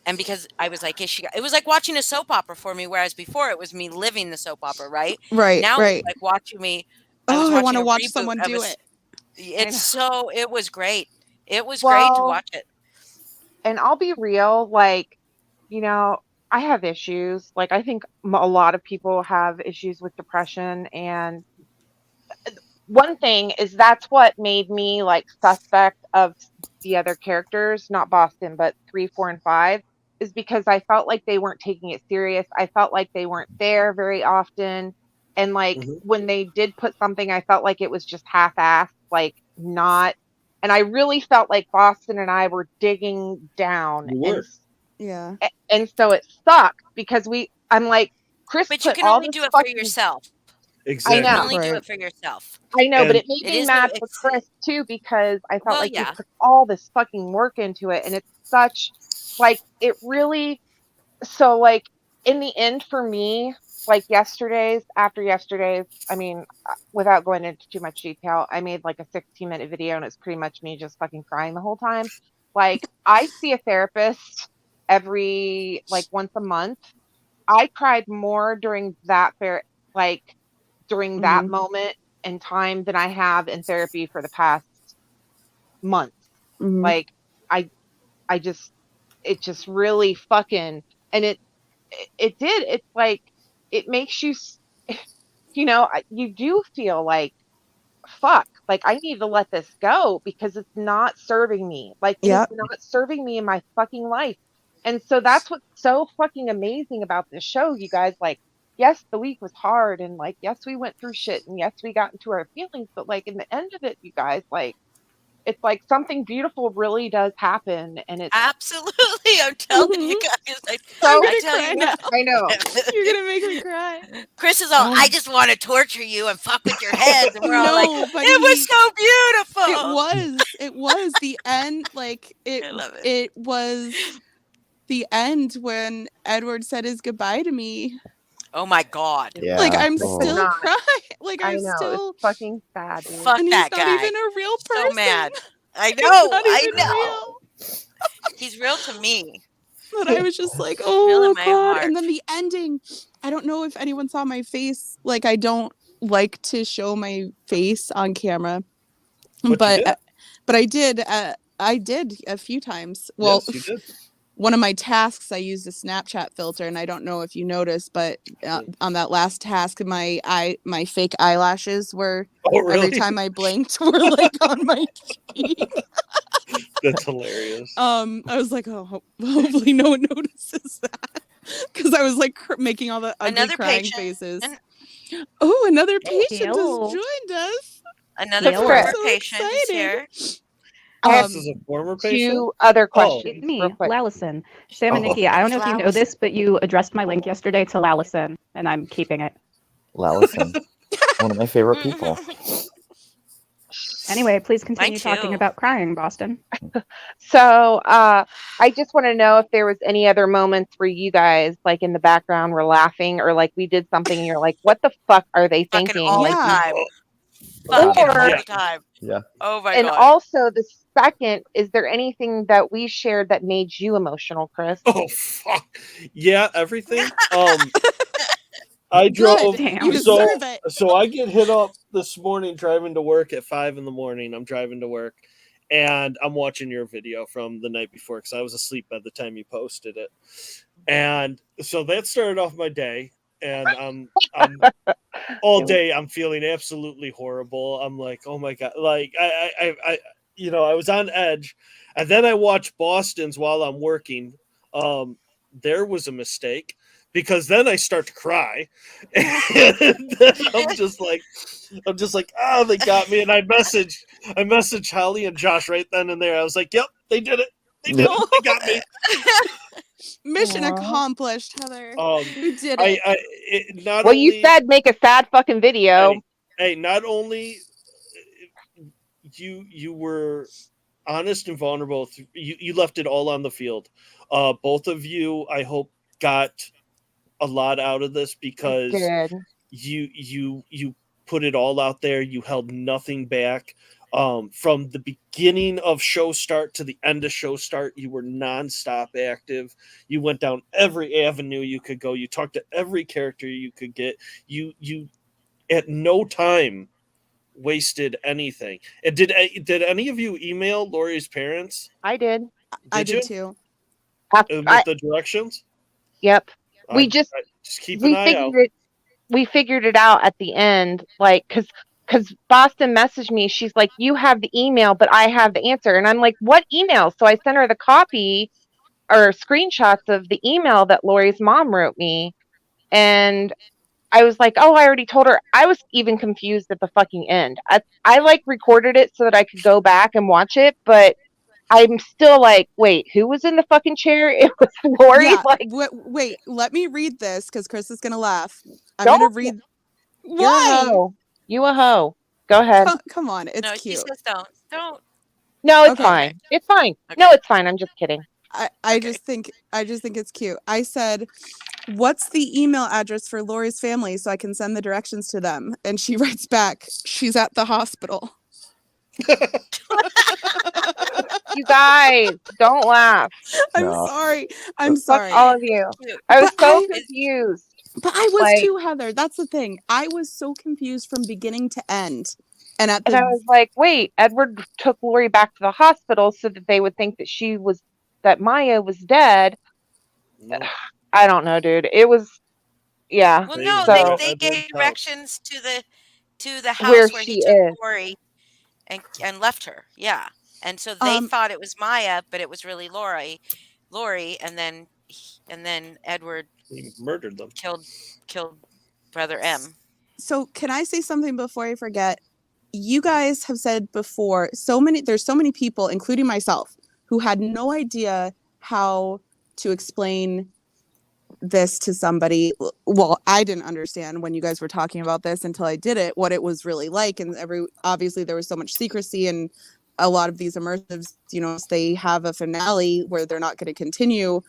and because I was like, it was like watching a soap opera for me. Whereas before it was me living the soap opera, right? Right, Now right. it's like watching me. I was Oh, I want watching to a watch reboot someone of do it. it was great. It was great to Well, watch it. and I'll be real, like, I have issues. Like, I think a lot of people have issues with depression. And one thing is that's what made me like suspect of the other characters, not Boston, but 3, 4, and 5, is because I felt like they weren't taking it serious. I felt like they weren't there very often. And like Mhm. when they did put something, I felt like it was just half-assed, like not. And I really felt like Boston and I were digging down. You were. Yeah. And so it sucked because I'm like, Chris But you put can all only this do it for fucking. yourself. I You Exactly. can know. only do Right. it for yourself. I know, but And it made It me is mad the for it's Chris too because I felt well, like he yeah. put all this fucking work into it, and it's such like it really. So like in the end for me, like after yesterday's, I mean, without going into too much detail, I made like a 16-minute video, and it's pretty much me just fucking crying the whole time. Like I see a therapist every like once a month. I cried more during that like during that Mhm. moment in time than I have in therapy for the past months. Mhm. Like I I just it just really fucking, and it did. It's like it makes you you do feel like fuck, like I need to let this go because it's not serving me. Like it is Yeah. not serving me in my fucking life. And so that's what's so fucking amazing about this show, you guys. Like, yes, the week was hard, and like, yes, we went through shit, and yes, we got into our feelings, but like in the end of it, you guys, like it's like something beautiful really does happen, and it's Absolutely. I'm telling you Mhm. guys. I'm so. I gonna tell cry you now. what. I know. You're gonna make me cry. Chris is all, Oh, I just want to torture you and fuck with your heads. And we're all like, No, but it was so it beautiful. was. It was the end. Like I love it. it was the end when Edward said his goodbye to me. Oh my God. Yeah. Like I'm Listen, still not. crying. Like I I'm know still, it's fucking sad, dude. Fuck and he's that not guy. even a real person. So mad. I He's know. not I even know. real. He's real to me. But I was just like, Real in oh my god. heart. And then the ending. I don't know if anyone saw my face. Like I don't like to show my face on camera. But you did. But I did. I did a few times. Well, Yes, you did. one of my tasks, I used a Snapchat filter, and I don't know if you noticed, but on that last task, my fake eyelashes were Oh, really? every time I blinked were like on my cheek. That's hilarious. I was like, oh, hopefully no one notices that, because I was like making all the ugly Another crying patient. faces. Oh, another patient has Hello. joined us. Another Hello. former So patient is excited. here. I have This is a former patient. 2 other Oh. questions. It's me, real quick. Lalison. Sam and Oh. Nikki, I don't know if you know Lalison. this, but you addressed my link yesterday to Lalison, and I'm keeping it. Lalison, one of my favorite people. Anyway, please continue talking too. about crying, Boston. So I just want to know if there was any other moments where you guys, like in the background, were laughing, or like we did something and you're like, "What the fuck are they Fucking thinking?" all Like, the Yeah. time. Or- Fucking all Yeah. the time. Yeah. Oh my and God. also the second, is there anything that we shared that made you emotional, Chris? Oh fuck. Yeah, everything. I drove. Damn. You So, deserve it. so I get hit up this morning driving to work at 5 in the morning. I'm driving to work, and I'm watching your video from the night before because I was asleep by the time you posted it. And so that started off my day, and I'm all day I'm feeling absolutely horrible. I'm like, oh my god, like I I was on edge, and then I watched Boston's while I'm working. There was a mistake because then I start to cry, and then I'm just like, oh, they got me. And I messaged Holly and Josh right then and there. I was like, yep, they did it. They did it. They got me. Mission Aw. accomplished, Heather. Um, You did I, it. not Well, only, you said make a sad fucking video. hey, not only you were honest and vulnerable. You left it all on the field. Both of you, I hope, got a lot out of this because Did. you put it all out there. You held nothing back. From the beginning of show start to the end of show start, you were nonstop active. You went down every avenue you could go. You talked to every character you could get. You at no time wasted anything. And did any of you email Lori's parents? I did. I did you? too. With I- the directions? Yep. We I just keep an eye out. we figured it out at the end, like because Boston messaged me. She's like, "You have the email, but I have the answer," and I'm like, "What email?" So I sent her the copy or screenshots of the email that Lori's mom wrote me, and I was like, "Oh, I already told her." I was even confused at the fucking end. I like recorded it so that I could go back and watch it, but I'm still like, wait, who was in the fucking chair? It was Lori. Yeah, Like, wait, let me read this because Chris is gonna laugh. I'm Don't. gonna read. you're a Why? hoe. You a hoe. Go ahead. Come on, it's No, she cute. says don't. No, it's Okay. fine. It's fine. Okay. No, it's fine. I'm just kidding. I Okay. just think it's cute. I said, "What's the email address for Lori's family so I can send the directions to them?" And she writes back, "She's at the hospital." You guys, don't laugh. I'm No. sorry. I'm Fuck sorry. all of you. Cute. I was But so I- confused. But I was like- too, Heather. That's the thing. I was so confused from beginning to end. And at And the I was like, wait, Edward took Lori back to the hospital so that they would think that Maya was dead. No. I don't know, dude. It was, yeah. Well, They- no, So- they Edward's gave house. directions to the house Where where she he took is. Lori and left her. Yeah, and so they thought it was Maya, but it was really Lori, and then Edward He murdered them. killed Brother M. So can I say something before I forget? You guys have said before, there's so many people, including myself, who had no idea how to explain this to somebody. Well, I didn't understand when you guys were talking about this until I did it, what it was really like. And obviously there was so much secrecy, and a lot of these immersives, they have a finale where they're not going to continue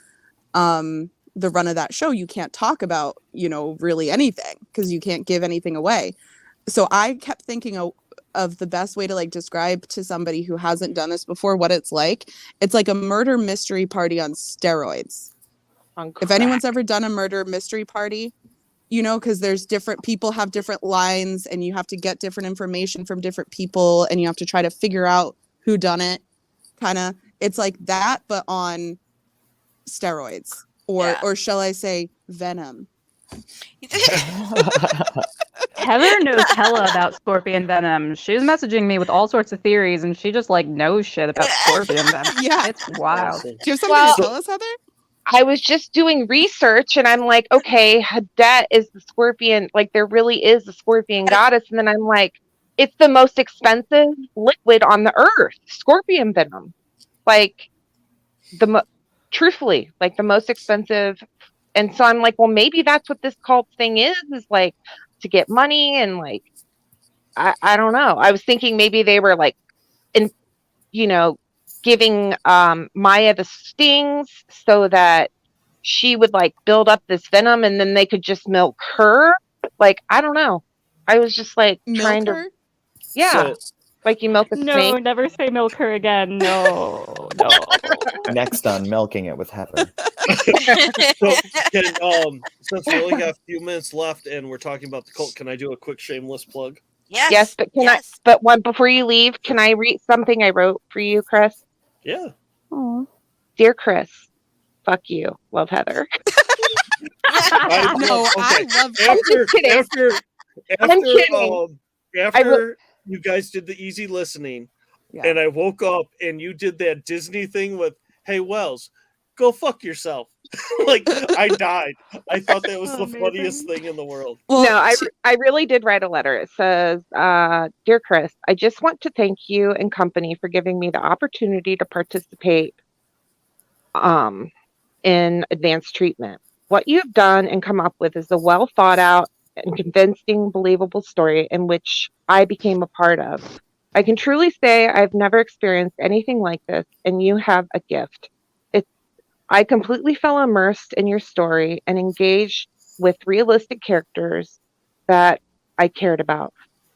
the run of that show. You can't talk about, really anything because you can't give anything away. So I kept thinking of the best way to like describe to somebody who hasn't done this before what it's like. It's like a murder mystery party on steroids. On If crack. anyone's ever done a murder mystery party, because there's different people have different lines and you have to get different information from different people and you have to try to figure out who done it. Kind of, it's like that, but on steroids, Yeah. or shall I say venom? Heather knows hella about scorpion venom. She was messaging me with all sorts of theories, and she just like knows shit about scorpion venom. Yeah. It's wild. Do you have something Well- to tell us, Heather? I was just doing research and I'm like, okay, Hadet is the scorpion. Like, there really is a scorpion goddess. And then I'm like, it's the most expensive liquid on the earth, scorpion venom. Like, truthfully, like the most expensive. And so I'm like, well, maybe that's what this cult thing is like to get money. And like, I don't know. I was thinking maybe they were like, giving Maya the stings so that she would like build up this venom and then they could just milk her. Like, I don't know. I was just like trying Milk her? to, yeah, So, like you milk a No, snake. never say milk her again. No. Next on Milking It with Heather. since we only have a few minutes left and we're talking about the cult, can I do a quick shameless plug? Yes. but can yes. before you leave, can I read something I wrote for you, Chris? Yeah. Aw. Dear Chris, fuck you. Love, Heather. No, I love after kidding. after I'm after kidding. after you guys did the easy listening, Yeah. and I woke up and you did that Disney thing with, "Hey Wells, go fuck yourself." Like I died. I thought that was the funniest thing in the world. Well, No, I really did write a letter. It says, Dear Chris, I just want to thank you and company for giving me the opportunity to participate in advanced treatment. What you have done and come up with is a well thought out and convincing, believable story in which I became a part of. I can truly say I've never experienced anything like this, and you have a gift. I completely fell immersed in your story and engaged with realistic characters that I cared about.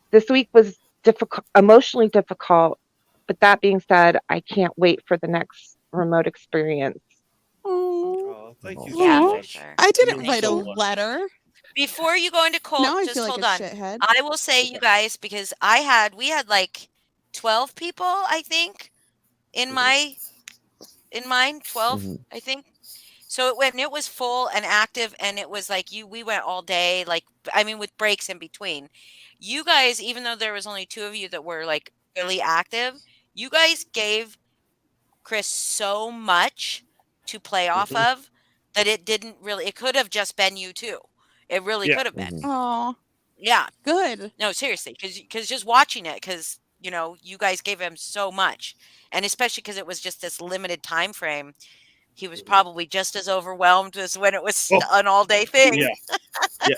This week was difficult, emotionally difficult, but that being said, I can't wait for the next remote experience. Oh, thank you Yeah, so for much. sure. I didn't means write a so much. letter. Before you go into Colt, Now I just feel like hold a on. shithead. I will say, you guys, because we had like 12 people, I think, in mine, 12, Mhm. I think. So it was full and active, and it was like we went all day, like, I mean, with breaks in between. You guys, even though there was only 2 of you that were like really active, you guys gave Chris so much to play off Mhm. of that it could have just been you two. It really Yeah. could have been. Mhm. Oh, Yeah. good. No, seriously, because just watching it, because you guys gave him so much, and especially because it was just this limited time frame, he was probably just as overwhelmed as when it was Oh, an all day thing. yeah. Yeah,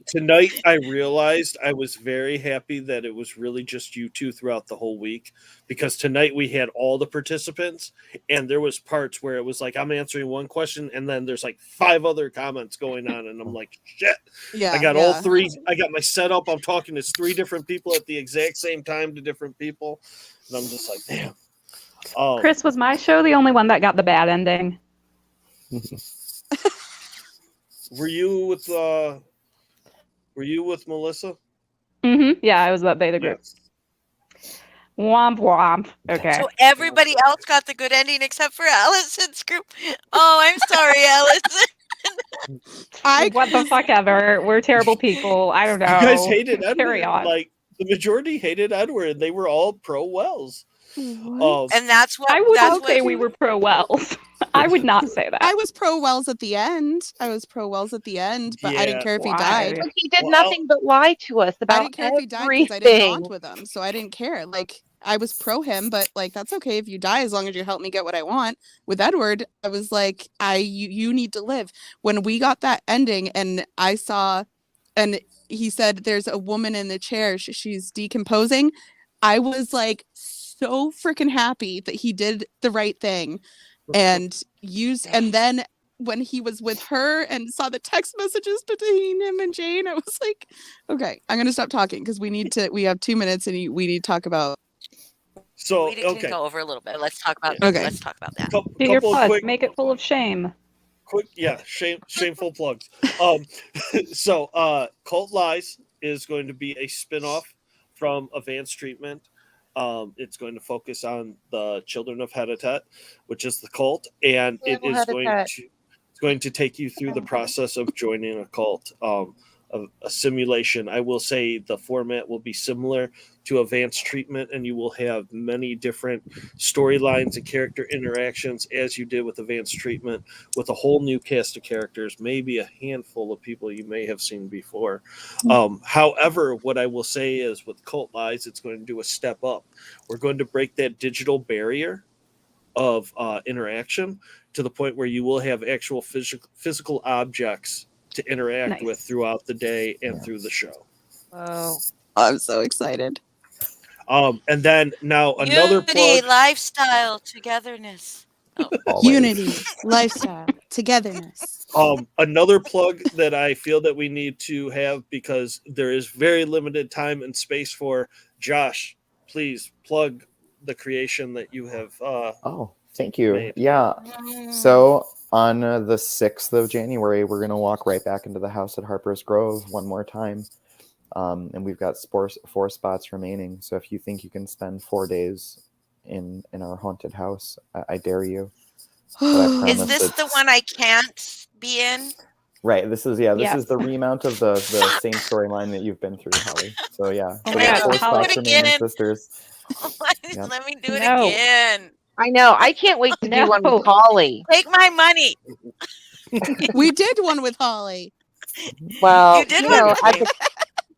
tonight I realized I was very happy that it was really just you two throughout the whole week, because tonight we had all the participants and there was parts where it was like I'm answering one question and then there's like 5 other comments going on and I'm like, shit. Yeah. I got yeah. all 3. I got my setup. I'm talking to 3 different people at the exact same time to different people. And I'm just like, damn. Chris, was my show the only one that got the bad ending? Were you with Melissa? Yeah, I was that beta group. Yes. Womp womp. Okay. So everybody else got the good ending except for Allison's group. Oh, I'm sorry, Allison. What the fuck ever. We're terrible people. I don't know. You guys hated Edward. Carry on. Like the majority hated Edward, and they were all pro Wells. What? And that's what I wouldn't that's say what we were pro Wells. I would not say that. I was pro Wells at the end. But I didn't Yeah. care if he Why? died. But he did Well, nothing but lie to us I about didn't care if he died everything. because I didn't bond with him, so I didn't care. Like I was pro him, but like that's okay if you die as long as you help me get what I want. With Edward, I was like, you need to live. When we got that ending, and I saw, and he said, "There's a woman in the chair. She's decomposing." I was like so freaking happy that he did the right thing, and then when he was with her and saw the text messages between him and Jane, I was like, okay, I'm gonna stop talking because we have 2 minutes and we need to talk about. So we can go over a little bit. Let's talk about Okay. let's talk about that. Do your couple of plug. quick, Make it full of shame. shameful plugs. So Cult Lies is going to be a spin-off from Advanced Treatment. It's going to focus on the children of Hedatet, which is the cult, and it is going to take you through the process of joining a cult, a simulation. I will say the format will be similar to Advanced Treatment, and you will have many different storylines and character interactions as you did with Advanced Treatment, with a whole new cast of characters, maybe a handful of people you may have seen before. However, what I will say is with Cult Lies, it's going to do a step up. We're going to break that digital barrier of interaction to the point where you will have actual physical objects to interact with throughout the day and through the show. Oh, I'm so excited. And then now another Unity, plug. lifestyle, togetherness. Always. Unity, lifestyle, togetherness. Another plug that I feel that we need to have, because there is very limited time and space for. Josh, please plug the creation that you have. Thank you. Made. Yeah. So on the 6th of January, we're going to walk right back into the house at Harper's Grove one more time. And we've got four spots remaining. So if you think you can spend 4 days in our haunted house, I dare you. But I Is promise this the one I can't be in? Right. This is Yes. the remount of the same storyline that you've been through, Holly. So yeah. Oh So my we have God, 4 Holly. spots remaining, Again. sisters. Yep. Let me do it No. again. I know. I can't wait to do one No. with Holly. Take my money. We did one with Holly. Well, You did you one know, with me.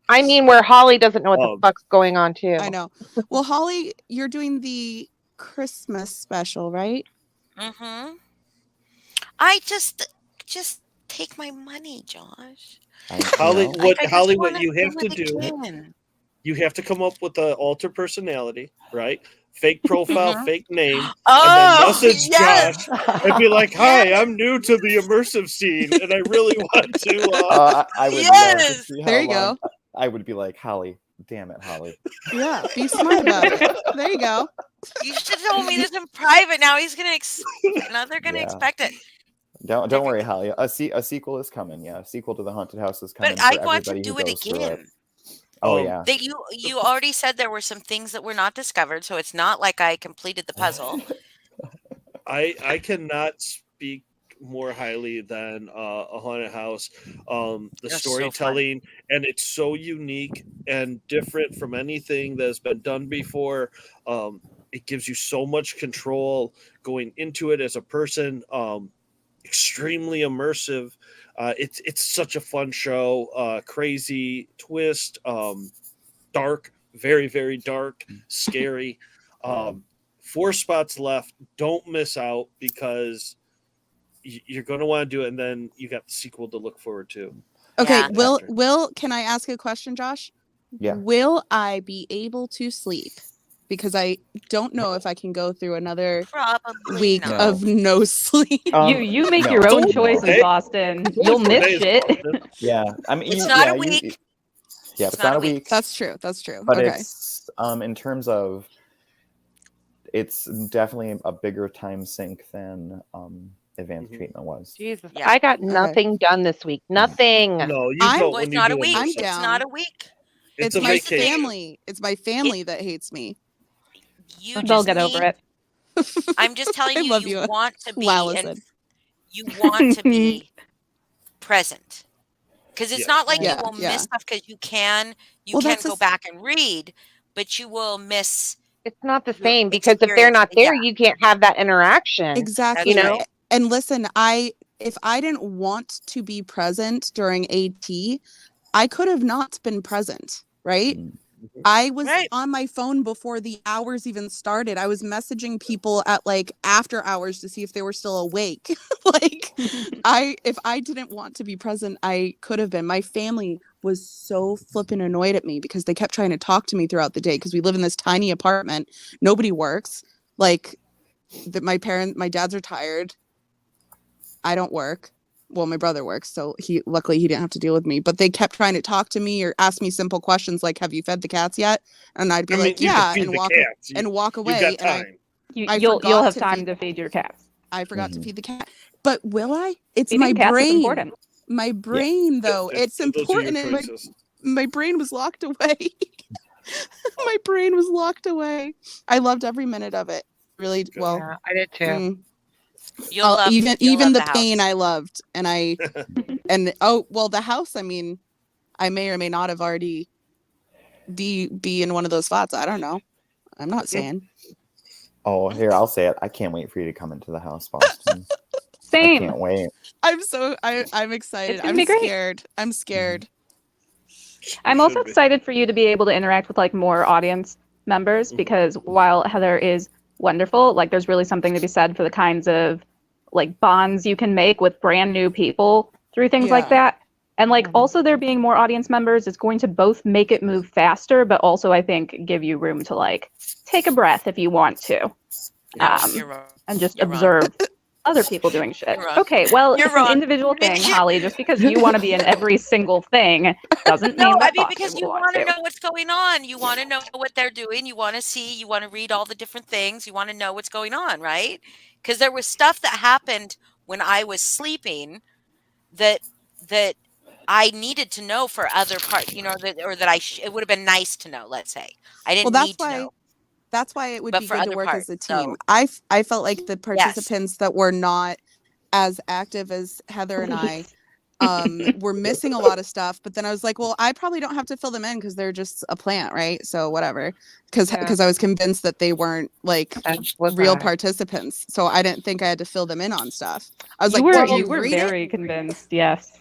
I mean, where Holly doesn't know what the Um, fuck's going on too. I know. Well, Holly, you're doing the Christmas special, right? Mm-hmm. I just take my money, Josh. Holly, No. I Holly, just what wanna you have to it do, again. you have to come up with an alter personality, right? Fake profile, Mhm. fake name, Oh, message yes. Josh and be like, "Hi, I'm new to the immersive scene, and I really want to." I would love to Yes. see how There you long go. I would be like, Holly, damn it, Holly. Yeah, be smart about it. There you go. You should have told me this in private. Now he's gonna now they're gonna Yeah. expect it. Don't worry, Holly. A sequel is coming. Yeah, a sequel to the haunted house is coming But for I want to everybody do who it goes through it. again. Oh Um, yeah. That you already said there were some things that were not discovered, so it's not like I completed the puzzle. I cannot speak more highly than a haunted house. The That's so fun. storytelling, and it's so unique and different from anything that has been done before. It gives you so much control going into it as a person. Extremely immersive. It's such a fun show. Crazy twist. Dark, very very dark, scary. 4 spots left. Don't miss out because you're going to want to do it, and then you got the sequel to look forward to. Okay, Yeah. will can I ask a question, Josh? Yeah. Will I be able to sleep? Because I don't know if I can go through another Probably week not. of no sleep. You make no. your own Don't choices, worry. Boston. You'll miss Today's shit. Boston. Yeah, I mean, It's you- not yeah, a you- week. yeah, it's not a week. That's true. That's true. But Okay. it's in terms of, it's definitely a bigger time sink than advanced Mhm. treatment was. Jesus, Yeah. I got nothing done this week. Nothing. No, you I'm- don't. Well, when it's you not do a week. I'm immersive. It's down. not a week. It's It's a my vacation. family. It's my family that hates me. You They'll just get over need- it. I'm just telling I you, love you you. want to be Wow, and listen. you want to be present. Because it's Yes. not like Yeah, you will yeah. miss stuff because you can Well, can that's a go s- back and read, but you will miss It's not the Your same because if they're not there, experience, you can't have that interaction. Exactly. You know? And listen, if I didn't want to be present during AT, I could have not been present, right? Mm. I was Right. on my phone before the hours even started. I was messaging people at like after hours to see if they were still awake. Like if I didn't want to be present, I could have been. My family was so flippin' annoyed at me because they kept trying to talk to me throughout the day because we live in this tiny apartment. Nobody works. Like my dad's retired. I don't work. Well, my brother works, so luckily he didn't have to deal with me. But they kept trying to talk to me or ask me simple questions like, "Have you fed the cats yet?" And I'd be I mean, like, you "Yeah," can feed and the walk cats. walk You away. got And I time. You'll forgot have to time feed- to feed your cats. I forgot to Mhm. feed the cat. But will I? It's Feeding my cats is brain. important. My brain, though, it's Those are your important. And choices. my brain was locked away. My brain was locked away. I loved every minute of it. Really well. Yeah, I did too. You'll love even you'll love the pain house. I loved, and the house. I mean, I may or may not have already be in one of those spots. I don't know. I'm not saying. Oh, here, I'll say it. I can't wait for you to come into the house, Boston. I Same. can't wait. I'm excited. It's gonna I'm be great. scared. I'm scared. I'm You also should be. excited for you to be able to interact with like more audience members Mhm. because while Heather is wonderful, like there's really something to be said for the kinds of like bonds you can make with brand new people through things like Yeah. that. And like Mhm. also there being more audience members is going to both make it move faster, but also I think give you room to like take a breath if you want to. No, Um, you're wrong. And just You're wrong. observe other people doing shit. You're wrong. Okay, well, You're it's wrong. an individual thing, Holly. Just because you want to be in every single thing doesn't mean No, I that mean Boston because will you want want to to. know what's going on. You want to know what they're doing. You want to see. You want to read all the different things. You want to know what's going on, right? Because there was stuff that happened when I was sleeping that I needed to know for other part, or that it would have been nice to know. Let's say I didn't Well, need to know, that's why it would but be for good to other work as parts. a team. So I felt like the yes, participants that were not as active as Heather and I were missing a lot of stuff, but then I was like, well, I probably don't have to fill them in because they're just a plant, right? So whatever. Because Yeah. I was convinced that they weren't like As was real I. participants. So I didn't think I had to fill them in on stuff. I was You like, were did you you were read it? very convinced. Yes.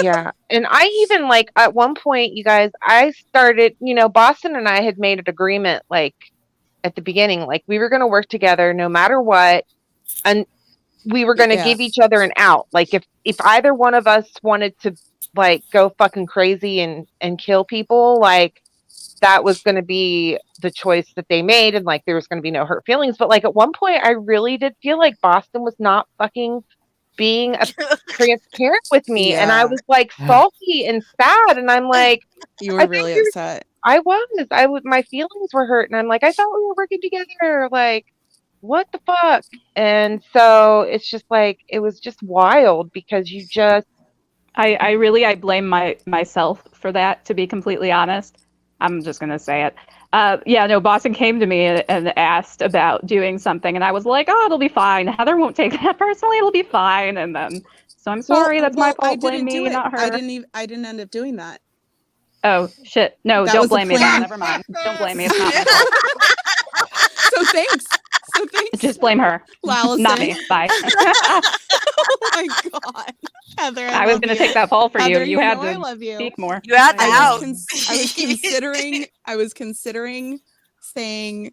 Yeah. And I even like at one point, you guys, I started, Boston and I had made an agreement like at the beginning, like we were going to work together no matter what. And we were going to Yeah. give each other an out. Like if either one of us wanted to like go fucking crazy and kill people, like that was going to be the choice that they made. And like, there was going to be no hurt feelings. But like at one point I really did feel like Boston was not fucking being transparent with me. And I Yeah. was like salty and sad. And I'm like, You I were think really you're upset. my feelings were hurt. And I'm like, I thought we were working together. Like, what the fuck? And so it's just like, it was just wild because you just, I blame myself for that, to be completely honest. I'm just gonna say it. Yeah, no, Boston came to me and asked about doing something, and I was like, "Oh, it'll be fine. Heather won't take that personally. It'll be fine." And then, so I'm sorry. That's my I fault. Blame didn't do me, it. not her. I didn't end up doing that. Oh shit! No, That don't was the blame me. Then. plan. Never mind. Don't blame me. It's not my fault. So thanks. Just blame her, Allison. not me. Bye. Oh my god, Heather, I was gonna take that fall for Heather, you. You had know I to love you. speak more. you had the I out. was considering saying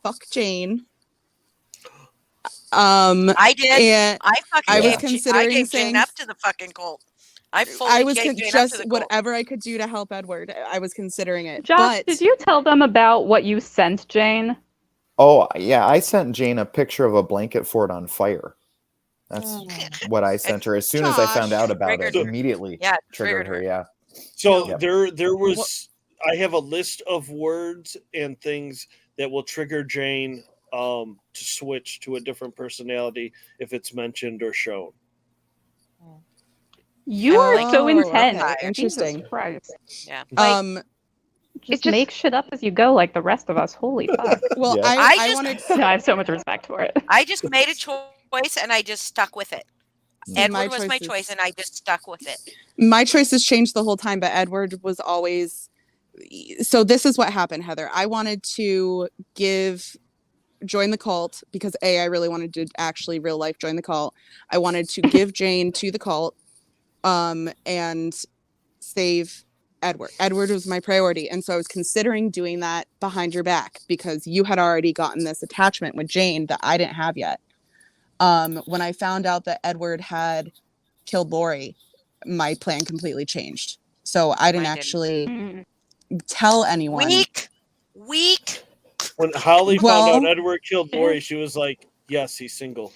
fuck Jane. I did. And I fucking I was gave, considering I gave saying Jane up to the fucking cult. I I was gave Jane up to just the cult. whatever I could do to help Edward. I was considering it. Josh, but did you tell them about what you sent Jane? Oh, yeah, I sent Jane a picture of a blanket fort on fire. That's what I sent her. As soon as I found out about it, Triggered her. immediately Yeah, triggered her. Yeah. So Yep. there was. I have a list of words and things that will trigger Jane to switch to a different personality if it's mentioned or shown. You are so Oh, intense. okay, Jesus interesting. Christ. Yeah. Just just- make shit up as you go, like the rest of us. Holy fuck! well, Yeah. I just- wanted No, I have so much respect for it. I just made a choice and I just stuck with it. See, Edward was my choices- choice and I just stuck with it. My choices changed the whole time, but Edward was always. So this is what happened, Heather. I wanted to join the cult because I really wanted to actually real life join the cult. I wanted to give Jane to the cult, and save Edward. Edward was my priority, and so I was considering doing that behind your back because you had already gotten this attachment with Jane that I didn't have yet. When I found out that Edward had killed Lori, my plan completely changed. So I didn't Mine didn't. actually Mm. tell anyone. Weak. When Holly Well- found out Edward killed Lori, she was like, "Yes, he's single."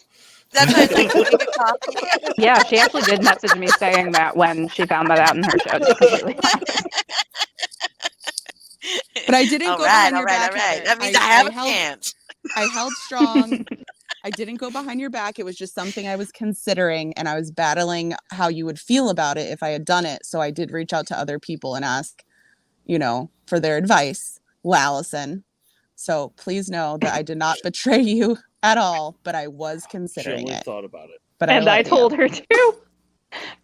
That's what I think. Give me coffee. Yeah, she actually did message me saying that when she found that out in her show. To be completely honest. But I didn't All go right, behind all your right, back. all right. Heather. That means I have a held, chance. I held strong. I didn't go behind your back. It was just something I was considering, and I was battling how you would feel about it if I had done it. So I did reach out to other people and ask, for their advice. Allison. So please know that I did not betray you at all, but I was She considering only it. thought about it. But And I love told you. her too.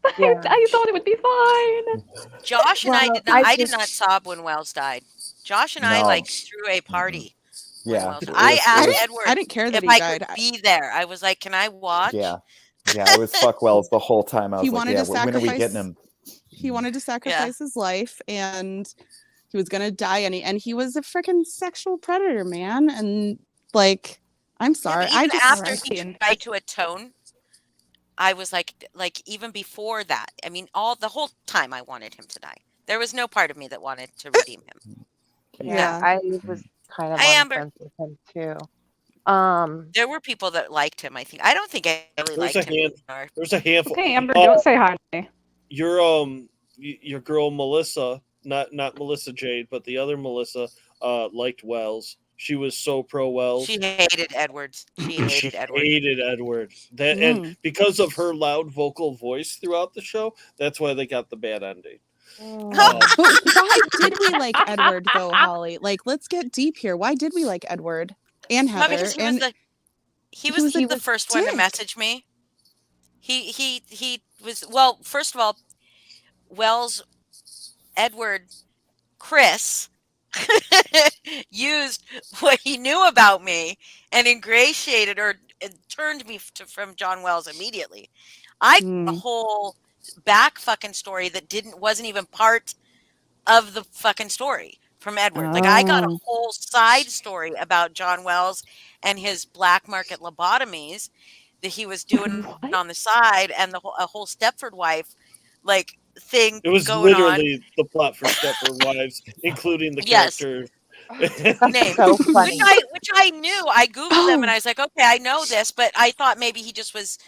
But Yeah. I thought it would be fine. Josh and I Well, did not. I I did just- not sob when Wells died. Josh and I No. threw a party. when Yeah. Wells it died. I was- asked it was- Edward I didn't care that if he I died. could be there. I was like, "Can I watch?" Yeah. Yeah, it was fuck Wells the whole time. I was He like, wanted yeah, to when are we sacrifice- getting him? He wanted to sacrifice his life, and he was gonna die, and he was a freaking sexual predator, man. And like, I'm Yeah, sorry. but I even just after Right. he tried to atone, I was like even before that. I mean, the whole time I wanted him to die. There was no part of me that wanted to redeem him. Yeah. I was kind of Hi, on the Amber. fence with him too. There were people that liked him. I don't think I really There's liked a him. hand- anymore. There's a handful. Okay, Amber, Oh. don't say hi to me. Your girl Melissa, not Melissa Jade, but the other Melissa, liked Wells. She was so pro Wells. She hated Edwards. She She hated Edward. hated Edward. That and because of her loud vocal voice throughout the show, that's why they got the bad ending. But why did we like Edward though, Holly? Like, let's get deep here. Why did we like Edward and Well, Heather? because And he was he the was first one to dick. message me. He was, well, first of all, Wells, Edward, Chris used what he knew about me and ingratiated or turned me from John Wells immediately. I got a whole back fucking story that wasn't even part of the fucking story from Edward. Like, I got a whole side story about John Wells and his black market lobotomies that he was doing on the side, and a whole Stepford wife like thing It was going literally the plot for Stepford Wives, including the Yes. character. name, So funny. which I knew. I googled them and I was like, okay, I know this, but I thought maybe he just was.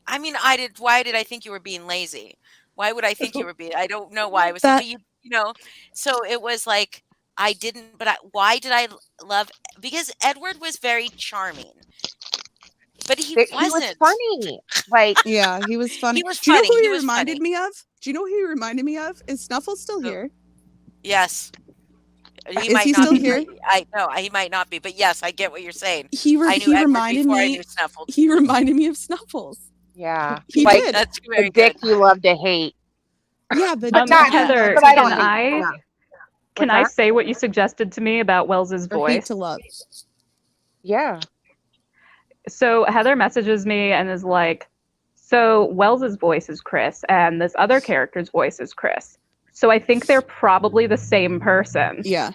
I mean, why did I think you were being lazy? Why would I think you were being? I don't know why I was. That- But you know, so it was like I didn't. But why did I love? Because Edward was very charming, but he He wasn't was funny. Like, yeah, he was funny. He was Do you know funny. who He he was reminded funny. me of? Do you know who he reminded me of? Is Snuffles still Who? here? Yes. He Is might he not still be. here? I know he might not be, but yes, I get what you're saying. He I knew he Edward reminded before I me. knew Snuffles. He reminded me of Snuffles. yeah, He like did. That's the very dick good. you love to hate. Yeah, the But not- Heather, but I don't can hate. I Yeah. can What's I that? say what you suggested to me about Wells's or hate voice? to love. Yeah. So Heather messages me and is like, so Wells's voice is Chris and this other character's voice is Chris. So I think they're probably the same person. Yeah.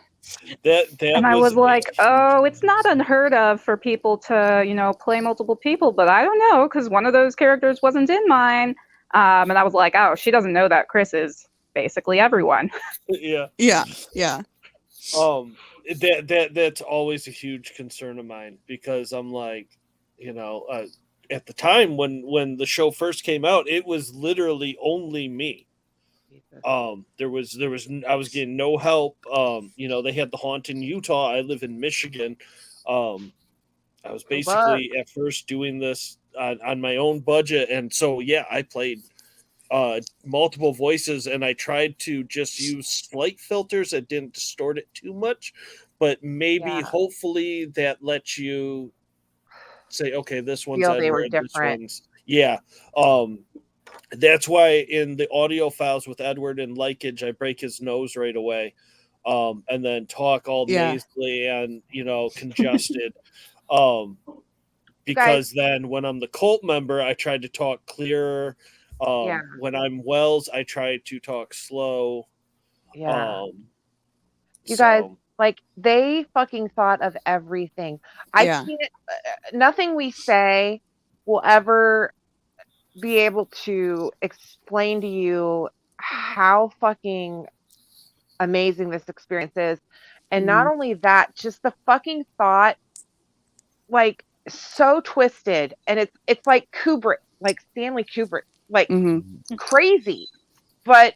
That And I was like, oh, it's not unheard of for people to, play multiple people, but I don't know, because one of those characters wasn't in mine. And I was like, oh, she doesn't know that Chris is basically everyone. yeah. Yeah. That's always a huge concern of mine, because I'm like, at the time when the show first came out, it was literally only me. I was getting no help. They had the haunt in Utah. I live in Michigan. I was basically at first doing this on my own budget, and so I played multiple voices, and I tried to just use slight filters that didn't distort it too much, but maybe hopefully that lets you say, okay, this one's Feel they were Edward, this different. one's that's why in the audio files with Edward and Likage, I break his nose right away, and then talk all nasally and congested, because then when I'm the cult member, I tried to talk clearer. When I'm Wells, I try to talk slow. Yeah. You guys, like, they fucking thought of everything. I can't. Nothing we say will ever be able to explain to you how fucking amazing this experience is. And not only that, just the fucking thought, like, so twisted. And it's like Kubrick, like Stanley Kubrick, like crazy, but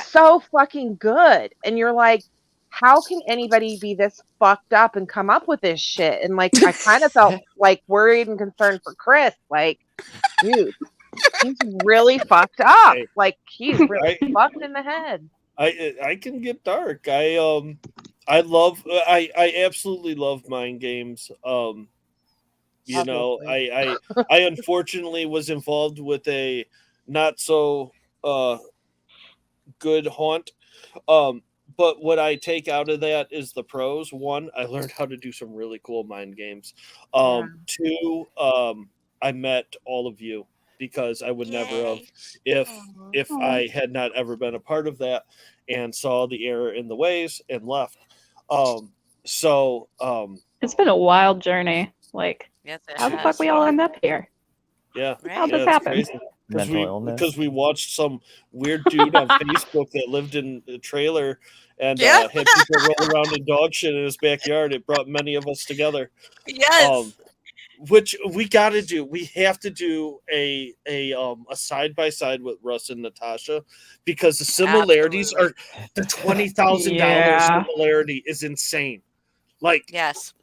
so fucking good. And you're like, how can anybody be this fucked up and come up with this shit? And like, I kind of felt like worried and concerned for Chris. Like, dude, he's really fucked up. Like, he's really fucked in the head. I can get dark. I absolutely love mind games. I unfortunately was involved with a not so good haunt. But what I take out of that is the pros. One, I learned how to do some really cool mind games. Two, I met all of you, because I would never have if I had not ever been a part of that and saw the error in the ways and left. It's been a wild journey. Like, how the fuck we all end up here? Yeah. How'd this happen? Because we watched some weird dude on Facebook that lived in a trailer and had people roll around in dog shit in his backyard. It brought many of us together. Yes. Which we got to do. We have to do a side by side with Russ and Natasha, because the similarities are the $20,000 similarity is insane. Like Yes.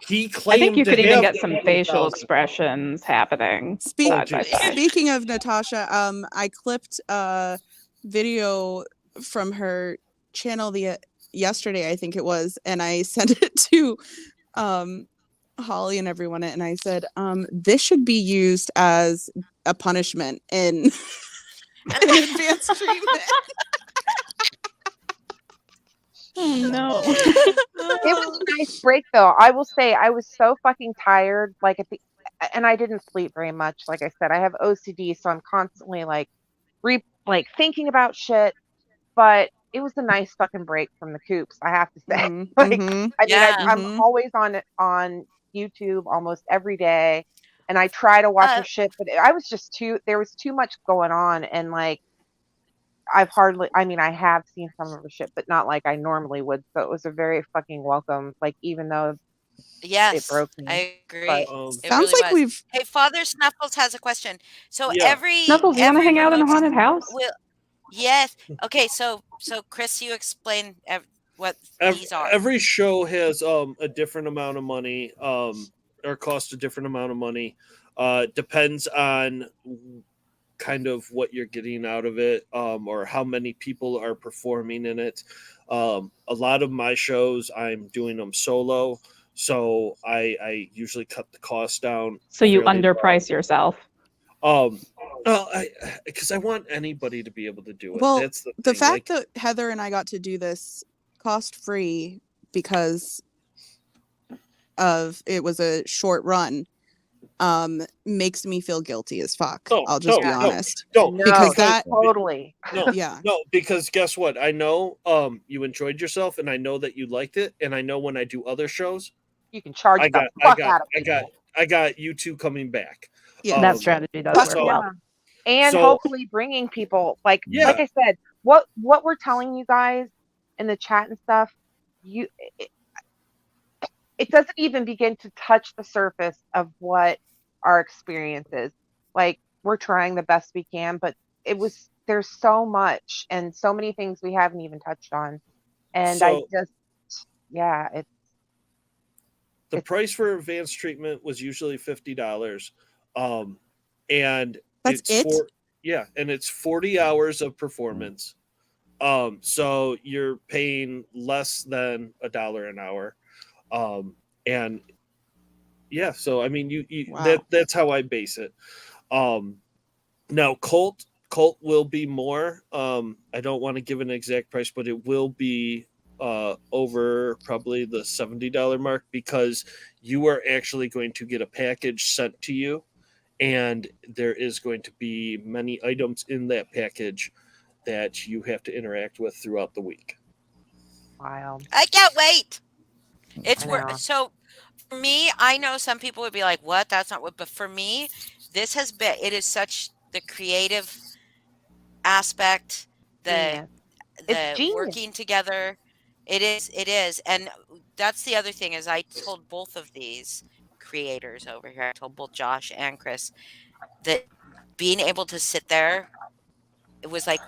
he claimed I think you to could even have get some facial 1,000. expressions happening side by side. Speaking of Natasha, I clipped a video from her channel yesterday, I think it was, and I sent it to Holly and everyone, and I said, this should be used as a punishment in advanced treatment. Oh no. It was a nice break, though. I will say I was so fucking tired, like and I didn't sleep very much. Like I said, I have OCD, so I'm constantly like thinking about shit. But it was a nice fucking break from the coops, I have to say. I'm always on YouTube almost every day, and I try to watch her shit, but there was too much going on, and like I have seen some of her shit, but not like I normally would. So it was a very fucking welcome, like, even though it broke me. I agree. But, It sounds really like was. we've. Hey, Father Snuffles has a question. So Snuffles, you want to hang out in a haunted house? Yes. Okay. So Chris, you explain what these are. Every show has a different amount of money, or cost a different amount of money. Depends on kind of what you're getting out of it, or how many people are performing in it. A lot of my shows, I'm doing them solo, so I usually cut the cost down. So you underprice yourself. Because I want anybody to be able to do it. Well, that's the fact that Heather and I got to do this cost-free because of it was a short run makes me feel guilty as fuck. I'll just be honest. Because totally. No, because guess what? I know you enjoyed yourself, and I know that you liked it, and I know when I do other shows, you can charge the fuck out of people. I got you two coming back. Yeah, that strategy does work well. And hopefully bringing people like I said, what we're telling you guys in the chat and stuff, it doesn't even begin to touch the surface of what our experience is. Like, we're trying the best we can, but there's so much and so many things we haven't even touched on. And the price for advanced treatment was usually $50. And that's it? And it's 40 hours of performance. So you're paying less than $1 an hour. And yeah, so I mean, wow. That's how I base it. Now Cult will be more. I don't want to give an exact price, but it will be over probably the $70 mark, because you are actually going to get a package sent to you, and there is going to be many items in that package that you have to interact with throughout the week. Wow. I can't wait. So for me, I know some people would be like, what? That's not what, but for me, it is such the creative aspect, the working together. It is. And that's the other thing, is I told both of these creators over here, I told both Josh and Chris, that being able to sit there, it was like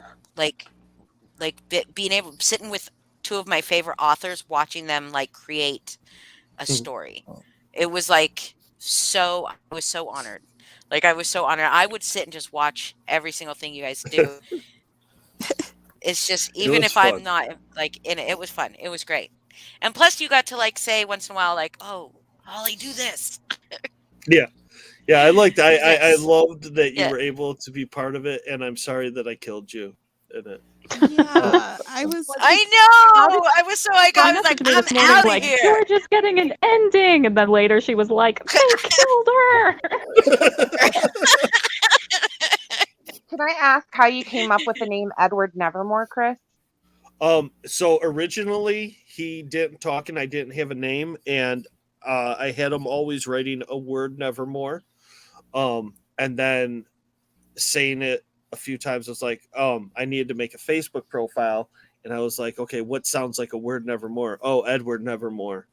being able sitting with two of my favorite authors, watching them like create a story. It was like I was so honored. Like, I was so honored. I would sit and just watch every single thing you guys do. It's just, even if I'm not like in it, it was fun. It was great. And plus you got to like say once in a while, like, oh, Holly, do this. Yeah. I liked I loved that you were able to be part of it, and I'm sorry that I killed you in it. Yeah, I was. I know. I was so like, I was like, I'm out of here. We're just getting an ending, and then later she was like, "Who killed her?" Can I ask how you came up with the name Edward Nevermore, Chris? So originally he didn't talk, and I didn't have a name, and I had him always writing a word Nevermore, and then saying it a few times. I was like, I needed to make a Facebook profile, and I was like, okay, what sounds like a word Nevermore? Oh, Edward Nevermore.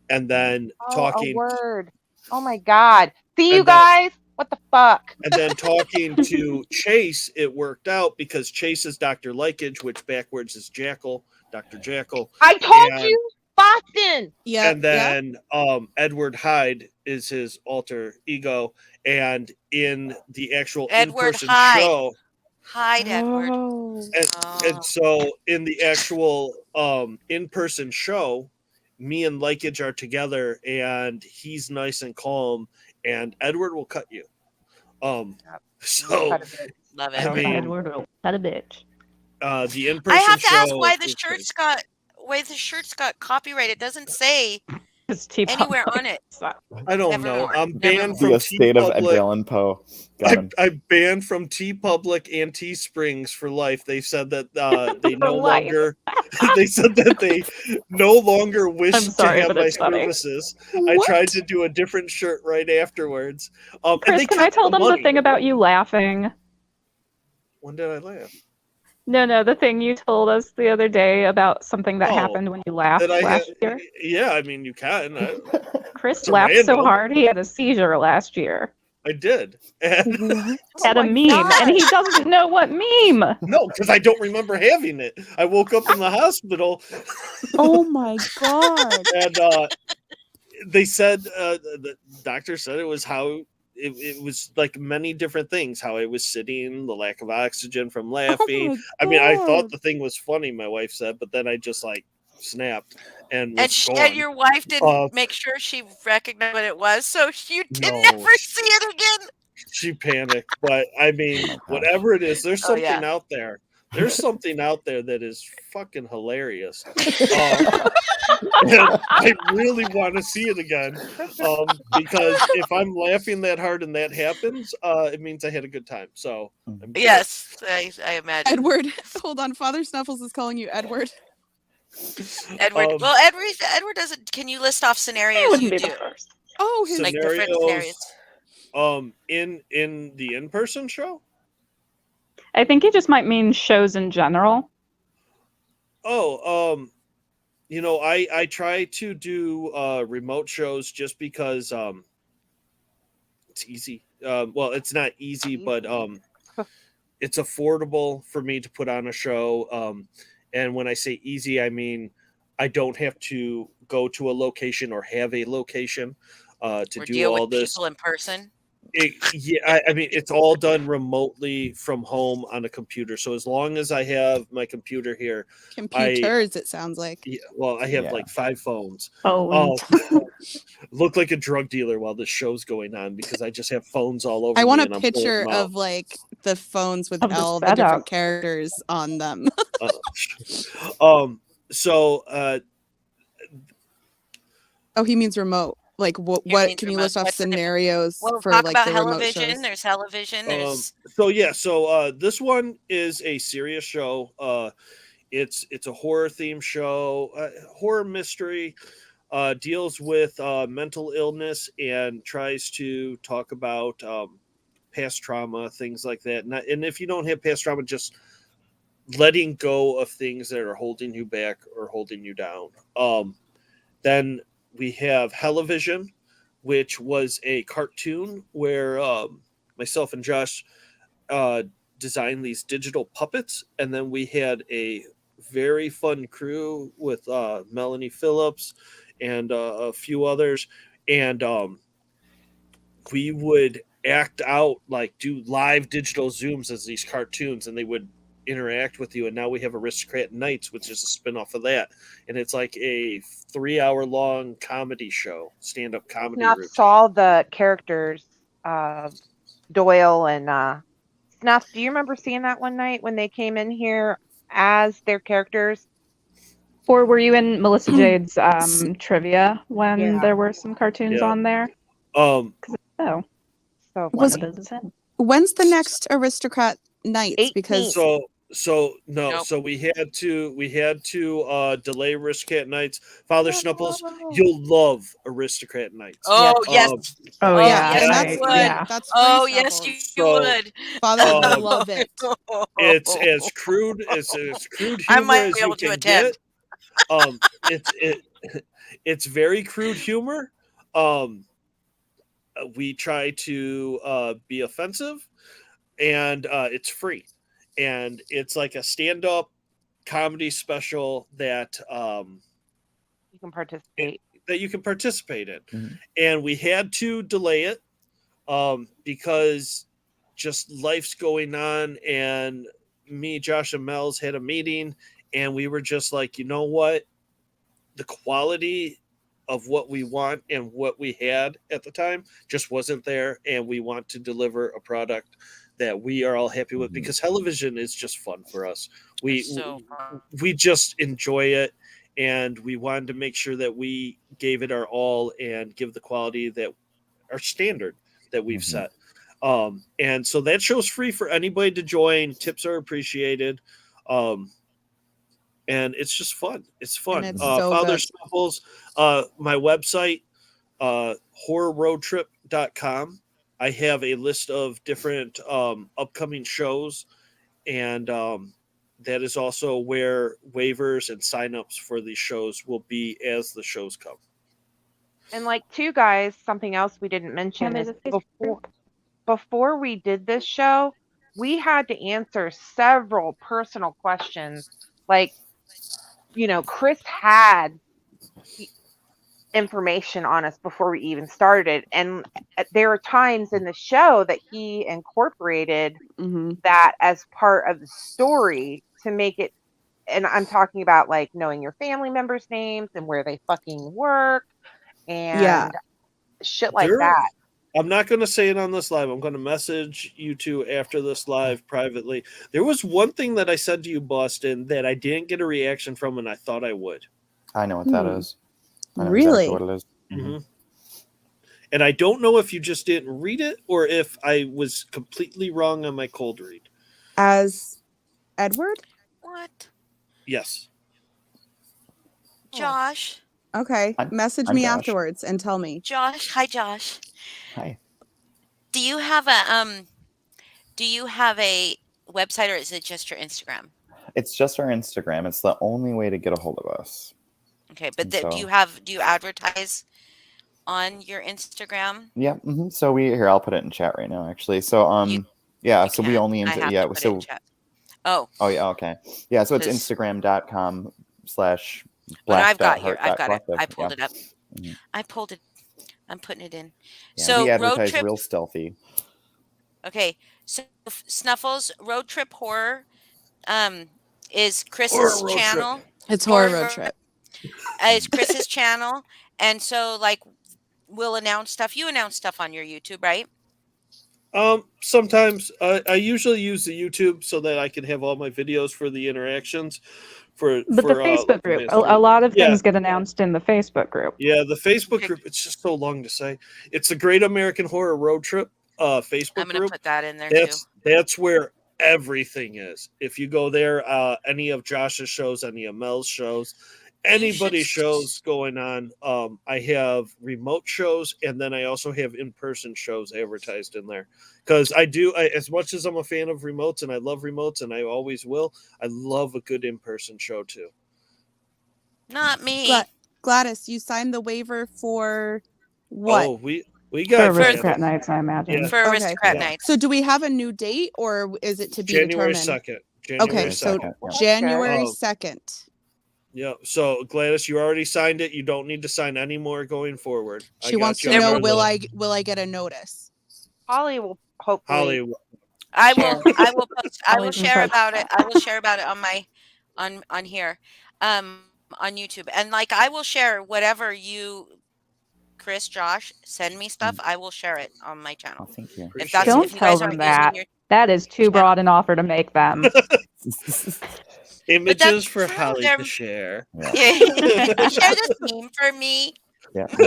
And then talking a word. Oh my God. See you guys. What the fuck? And then talking to Chase, it worked out because Chase is Dr. Likage, which backwards is Jackal, Dr. Jackal. I told you. Boston. Yeah. And then Edward Hyde is his alter ego, and in the actual Edward in-person Hyde. show, Hide, Edward. Oh. and so in the actual in-person show, me and Likage are together, and he's nice and calm, and Edward will cut you. So Cut a bit. Love I it. mean, Edward will cut a bitch. the I in-person have to show ask why the is shirts great. got copyright. It doesn't say It's anywhere on it. I don't know. Nevermore. I'm banned The from estate of T-Public. Edgar Allan Poe. Got him. I'm banned from T-Public and T-Springs for life. They said that they For no life. longer. They said that they no longer wish I'm sorry, to have but my it's funny. services. I tried to do a different shirt right afterwards. And Chris, they can I kept tell them the money. thing about you laughing? When did I laugh? No, the thing you told us the other day about something that Oh, happened when you laughed That I last had, year. yeah, I mean you can. Chris it's laughed so random. hard he had a seizure last year I did. And What? at a my meme, God. and he doesn't know what meme. no, because I don't remember having it. I woke up in the hospital. Oh my god. And they said the doctor said it was how it was like many different things, how I was sitting, the lack of oxygen from laughing. Oh my I mean, I thought God. the thing was funny, my wife said, but then I just like snapped and was And gone. your wife didn't Uh, make sure she recognized what it was, so you did No. never see it again. She panicked, but I mean, Oh my gosh. whatever it is, there's Oh, something yeah. out there. There's something out there that is fucking hilarious. And I really want to see it again because if I'm laughing that hard and that happens, it means I had a good time. So I'm good. Yes, I imagine. Edward, hold on. Father Snuffles is calling you Edward. Edward. Um, Well, Edward doesn't. Can you list off He scenarios wouldn't you be do? the first. Oh, his Like different Scenarios. scenarios. In the in-person show. I think he just might mean shows in general. Oh, I try to do remote shows just because it's easy. Well, it's not easy, but it's affordable for me to put on a show. And when I say easy, I mean I don't have to go to a location or have a location to Or do deal all with this. people in person. I mean, it's all done remotely from home on a computer. So as long as I have my computer here, computers, it sounds like. I have Yeah. like 5 phones. Oh, Look like a drug dealer while this show's going on because I just have phones all over. I want me a and I'm pulling picture them out. of like the phones with Of the all the setup. different characters on them. So Oh, he means remote. Like what? He What means can you remote. list off What's the difference? scenarios Well, for talk like about the remote television. shows? There's television. There's So this one is a serious show. It's a horror theme show, horror mystery. Deals with mental illness and tries to talk about past trauma, things like that. And if you don't have past trauma, just letting go of things that are holding you back or holding you down. Then we have Hellivision, which was a cartoon where myself and Josh designed these digital puppets, and then we had a very fun crew with Melanie Phillips and a few others, and we would act out, like do live digital zooms as these cartoons, and they would interact with you. And now we have Aristocrat Nights, which is a spin-off of that, and it's like a 3-hour long comedy show, stand-up comedy Snuff routine. saw the characters, Doyle and Snuff. Do you remember seeing that one night when they came in here as their characters? or were you in Melissa Jade's trivia when Yeah. there were some cartoons Yeah. on there? Um Oh, So Was- funny. that is him. When's the next Aristocrat Nights? 18th. Because so no, Nope. so we had to delay Aristocrat Nights. Father Snuffles, you'll love Aristocrat Nights. oh yes. Um, Oh, Oh, yeah, yes, and I that's would. yeah. that's Oh free yes, you Snuffles. So- would. Father would Um, love it. it's as crude humor I might as be you able to can attend. get. It's very crude humor. We try to be offensive, and it's free, and it's like a stand-up comedy special that You can participate. that you can participate in. Mhm. And we had to delay it because just life's going on, and me, Josh, and Mel's had a meeting, and we were just like, you know what? The quality of what we want and what we had at the time just wasn't there, and we want to deliver a product that we are all happy with, because television is just fun for us. We just enjoy it, and we wanted to make sure that we gave it our all and give the quality that our standard that we've set. And so that show's free for anybody to join. Tips are appreciated. And it's just fun. It's fun. And it's so Father good. Snuffles, my website, horrorroadtrip.com. I have a list of different upcoming shows, and that is also where waivers and signups for these shows will be as the shows come. And like two guys, something else we didn't mention is before we did this show, we had to answer several personal questions. Like, you know, Chris had information on us before we even started, and there are times in the show that he incorporated that as part of the story to make it, and I'm talking about like knowing your family members' names and where they fucking work and shit like that. I'm not going to say it on this live. I'm going to message you two after this live privately. There was one thing that I said to you, Boston, that I didn't get a reaction from, and I thought I would. I know what that is. I know Really? exactly what it is. Mm-hmm. And I don't know if you just didn't read it or if I was completely wrong on my cold read. As Edward? What? Yes. Josh. Okay. Message I'm me Josh. afterwards and tell me. Josh. Hi, Josh. Hi. Do you have a website, or is it just your Instagram? It's just our Instagram. It's the only way to get a hold of us. Okay, but And do you advertise on your Instagram? Yeah. So I'll put it in chat right now, actually. So so we only I have to put it in chat. Oh yeah, okay. Yeah, so it's 'Cause- instagram.com/black. I've got it. I pulled it up. Mhm. I pulled it. I'm putting it in. Yeah, So we road advertise trip. real stealthy. Okay, so Snuffles Road Trip Horror is Chris's Horror Road channel. It's Horror Horror- Road Trip. It's Chris's channel, and so like we'll announce stuff. You announce stuff on your YouTube, right? Sometimes I usually use the YouTube so that I can have all my videos for the interactions. But the Facebook group, a lot of Yeah. things get announced in the Facebook group. Yeah, the Facebook Okay. group, it's just so long to say. It's the Great American Horror Road Trip Facebook I'm gonna group. put that in there too. That's where everything is. If you go there, any of Josh's shows, any of Mel's shows, anybody's shows going on, I have remote shows, and then I also have in-person shows advertised in there. Because as much as I'm a fan of remotes and I love remotes and I always will, I love a good in-person show too. Not me. Gladys, you signed the waiver for what? Oh, we For got Aristocrat Nights, I imagine. Yeah. For Okay. Aristocrat Yeah. Nights. So do we have a new date, or is it to be January determined? 2nd. Okay, so 2nd, yeah. January Oh. 2nd. Yeah. So Gladys, you already signed it. You don't need to sign any more going forward. I She got wants you to on know, the- will I get a notice? Holly will hopefully. Holly, I Share. will. I will. I will Always in share touch. about it. I will share about it on my, on here, on YouTube, and like I will share whatever you, Chris, Josh, send me stuff. I will share it on my Oh, channel. thank you. If that's Don't if you tell guys them aren't that. using your, That is too broad an offer to make them. images that's for true, Holly they're- to share. Yeah. share this meme for me. Yeah, I'm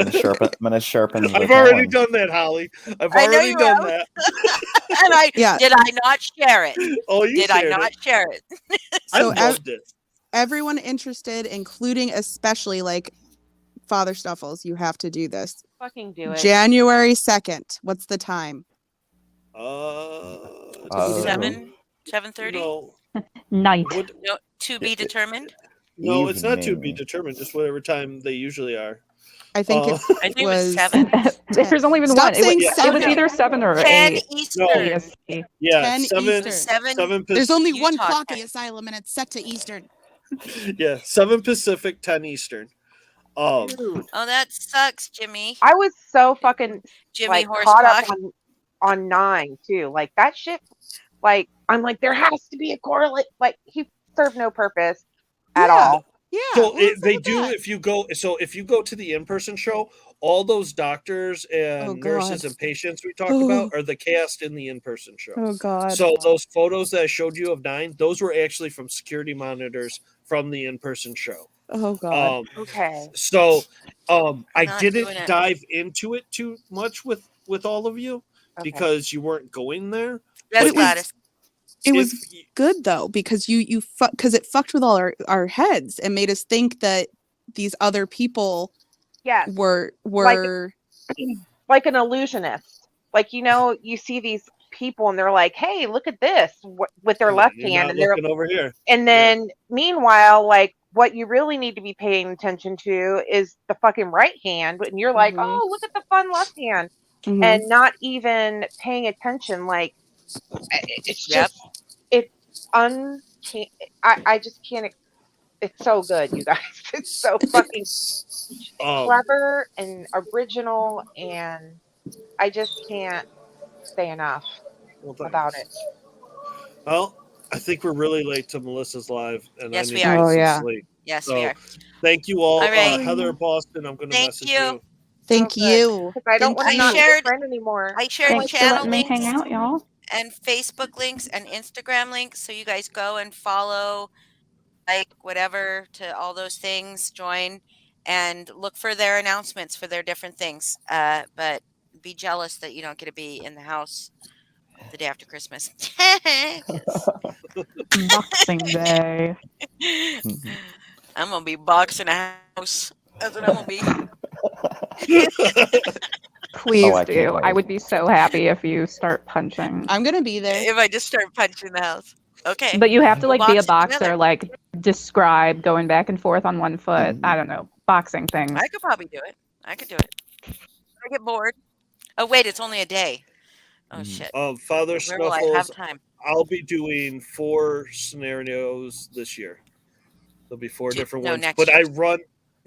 gonna sharpen. the I've already talent. done that, Holly. I've I know already you done have. that. And I Yeah. did I not share it? Oh, you Did I shared not it. share it? I So loved it. everyone interested, including especially like Father Snuffles, you have to do this. Fucking do it. January 2nd. What's the time? Uh, 7:30. No, Night. what, No, to be determined. no, it's not to be Evening. determined. Just whatever time they usually are. I think it I think it was was 7. There's only been Stop one. saying It was seven. either 7 or 10 8. Eastern. EST. Yeah, 10 seven. Eastern. 7 There's only one Utah clock at time. the asylum and it's set to Eastern. Yeah, 7 Pacific, 10 Eastern. Dude, Oh, that sucks, Jimmy. I was so fucking Jimmy like Horse caught up Cock. on 9 too. Like that shit. Like I'm like there has to be a correlate. Like he served no purpose at Yeah. all. Yeah. So what's they up with do that? if you go. So if you go to the in-person show, all those doctors and Oh, nurses God. and patients we talked about are the cast in the in-person show. Oh God. So those photos that I showed you of 9, those were actually from security monitors from the in-person show. Oh God. Okay. So I Not didn't doing it. dive into it too much with all of you Okay. because you weren't going there. Yes, it was- Gladys. It was If y- good though because you because it fucked with all our heads and made us think that these other people Yes. were Like an illusionist. Like you see these people and they're like, "Hey, look at this," with their left you're hand, not and they're looking over here. and then meanwhile, like what you really need to be paying attention to is the fucking right hand, and you're like, Mhm. "Oh, look at the fun left hand," Mhm. and not even paying attention. Like it's Yep. just it's uncanny. I just can't. It's so good, you guys. It's so fucking clever and original, and I just can't say enough about it. Well, I think we're really late to Melissa's live, and Yes, I we need to are. get Oh, some yeah. sleep. Yes, So, we are. thank you all. All right. Heather Boston, I'm going to Thank message you. you. Thank Oh, good. you. Because I don't Thank want to you. not be a shared- friend anymore. I shared Thanks for channel letting me links hang out, y'all. and Facebook links and Instagram links, so you guys go and follow, like whatever to all those things. Join and look for their announcements for their different things. But be jealous that you don't get to be in the house the day after Christmas. Boxing Day. I'm gonna be boxing a house. That's what I'm gonna be. Please I can't do. wait. I would be so happy if you start punching. I'm gonna be there. If I just start punching the house. Okay. But you have to We'll like be a box boxer, together. like describe going back and forth on one foot. Mhm. I don't know. Boxing things. I could probably do it. I could do it. I get bored. Oh wait, it's only a day. Oh Mhm. shit. Father Where will I have Snuffles, time? I'll be doing 4 scenarios this year. There'll be 4 different No, ones. next But year. I run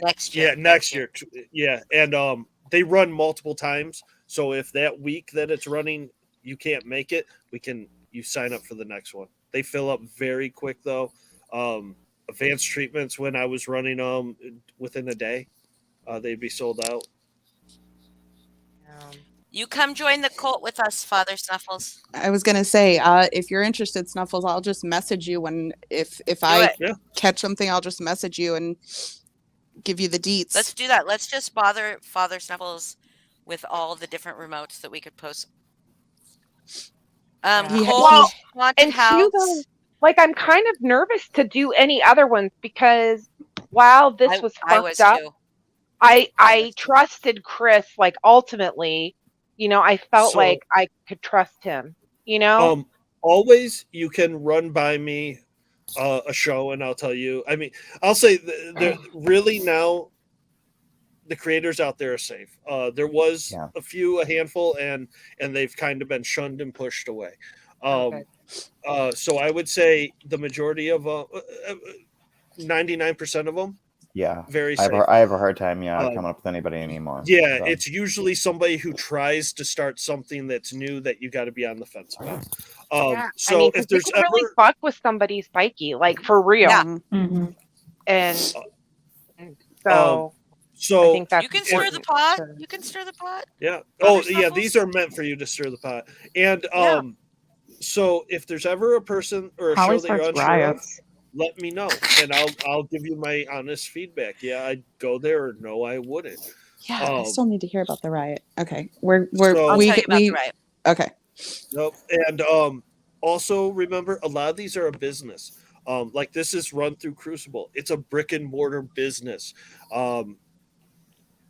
Next year. next year. Yeah, and they run multiple times. So if that week that it's running you can't make it, you sign up for the next one. They fill up very quick though. Advanced treatments when I was running them within a day, they'd be sold out. You come join the cult with us, Father Snuffles. I was gonna say, if you're interested, Snuffles, I'll just message you when if I it. Yeah. catch something, I'll just message you and give you the deets. Let's do that. Let's just bother Father Snuffles with all the different remotes that we could post. He- Cult, Well, haunted and house. too, like I'm kind of nervous to do any other ones because while this was I fucked was up, too. I trusted Chris. Like ultimately, I felt So- like I could trust him. Always you can run by me a show and I'll tell you. I mean, I'll say really now the creators out there are safe. There was Yeah. a handful, and they've kind of been shunned and pushed away. Okay. So I would say the majority of 99% of them, Yeah. very I safe. have a hard time, Um, coming up with anybody anymore. Yeah, So, it's usually somebody who tries to start something that's new that you got to be on the fence about. Yeah, So 'cause if there's you can really ever fuck with somebody's psyche, like for real. Yeah. Mm-hmm. And so so I think that's You can stir the important pot. to- You can stir the pot. yeah. Father Oh yeah, Snuffles? these are meant for you to stir the pot. And Yeah. so if there's ever a person or a Holly show that you're starts unsure of, riots. let me know and I'll give you my honest feedback. Yeah, I'd go there, or no, I wouldn't. Yeah, I Um, still need to hear about the riot. Okay, we're So- I'll we tell you about we the riot. okay. Nope. And also remember, a lot of these are a business. Like this is run through Crucible. It's a brick and mortar business.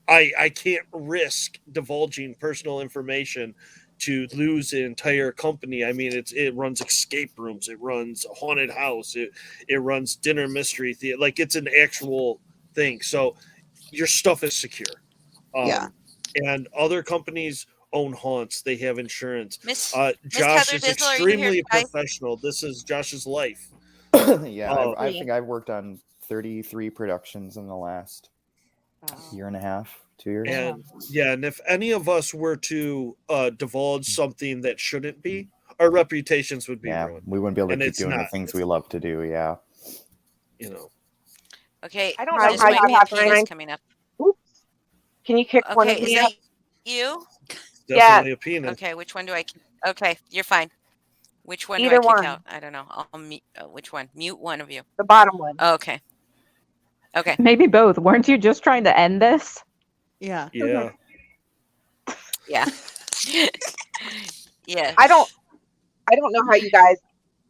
I can't risk divulging personal information to lose an entire company. I mean, it runs escape rooms, it runs a haunted house, it runs dinner mystery theater. Like it's an actual thing. So your stuff is secure. Yeah. And other companies own haunts. They have insurance. Miss Josh Heather is Dizzle, are you here, extremely guys? professional. This is Josh's life. yeah, Oh. I think I've worked on 33 productions in the last year and a half, 2 years. And yeah, and if any of us were to divulge something that shouldn't be, our reputations would be Yeah, ruined. we wouldn't be able to And keep it's doing the not. things we love to do. Yeah. You know. Okay, I don't know this how might you be a have penis time. coming up. Oops. Can you kick one of Okay, is me that up? you? Definitely a penis. Okay, which one do I? Okay, you're fine. Which one do I Either kick one. out? I don't know. I'll mute. Which one? Mute one of you. The bottom one. Oh, okay. Okay. Maybe both. Weren't you just trying to end this? Yeah. Yeah. Yeah. Yeah. I don't know how you guys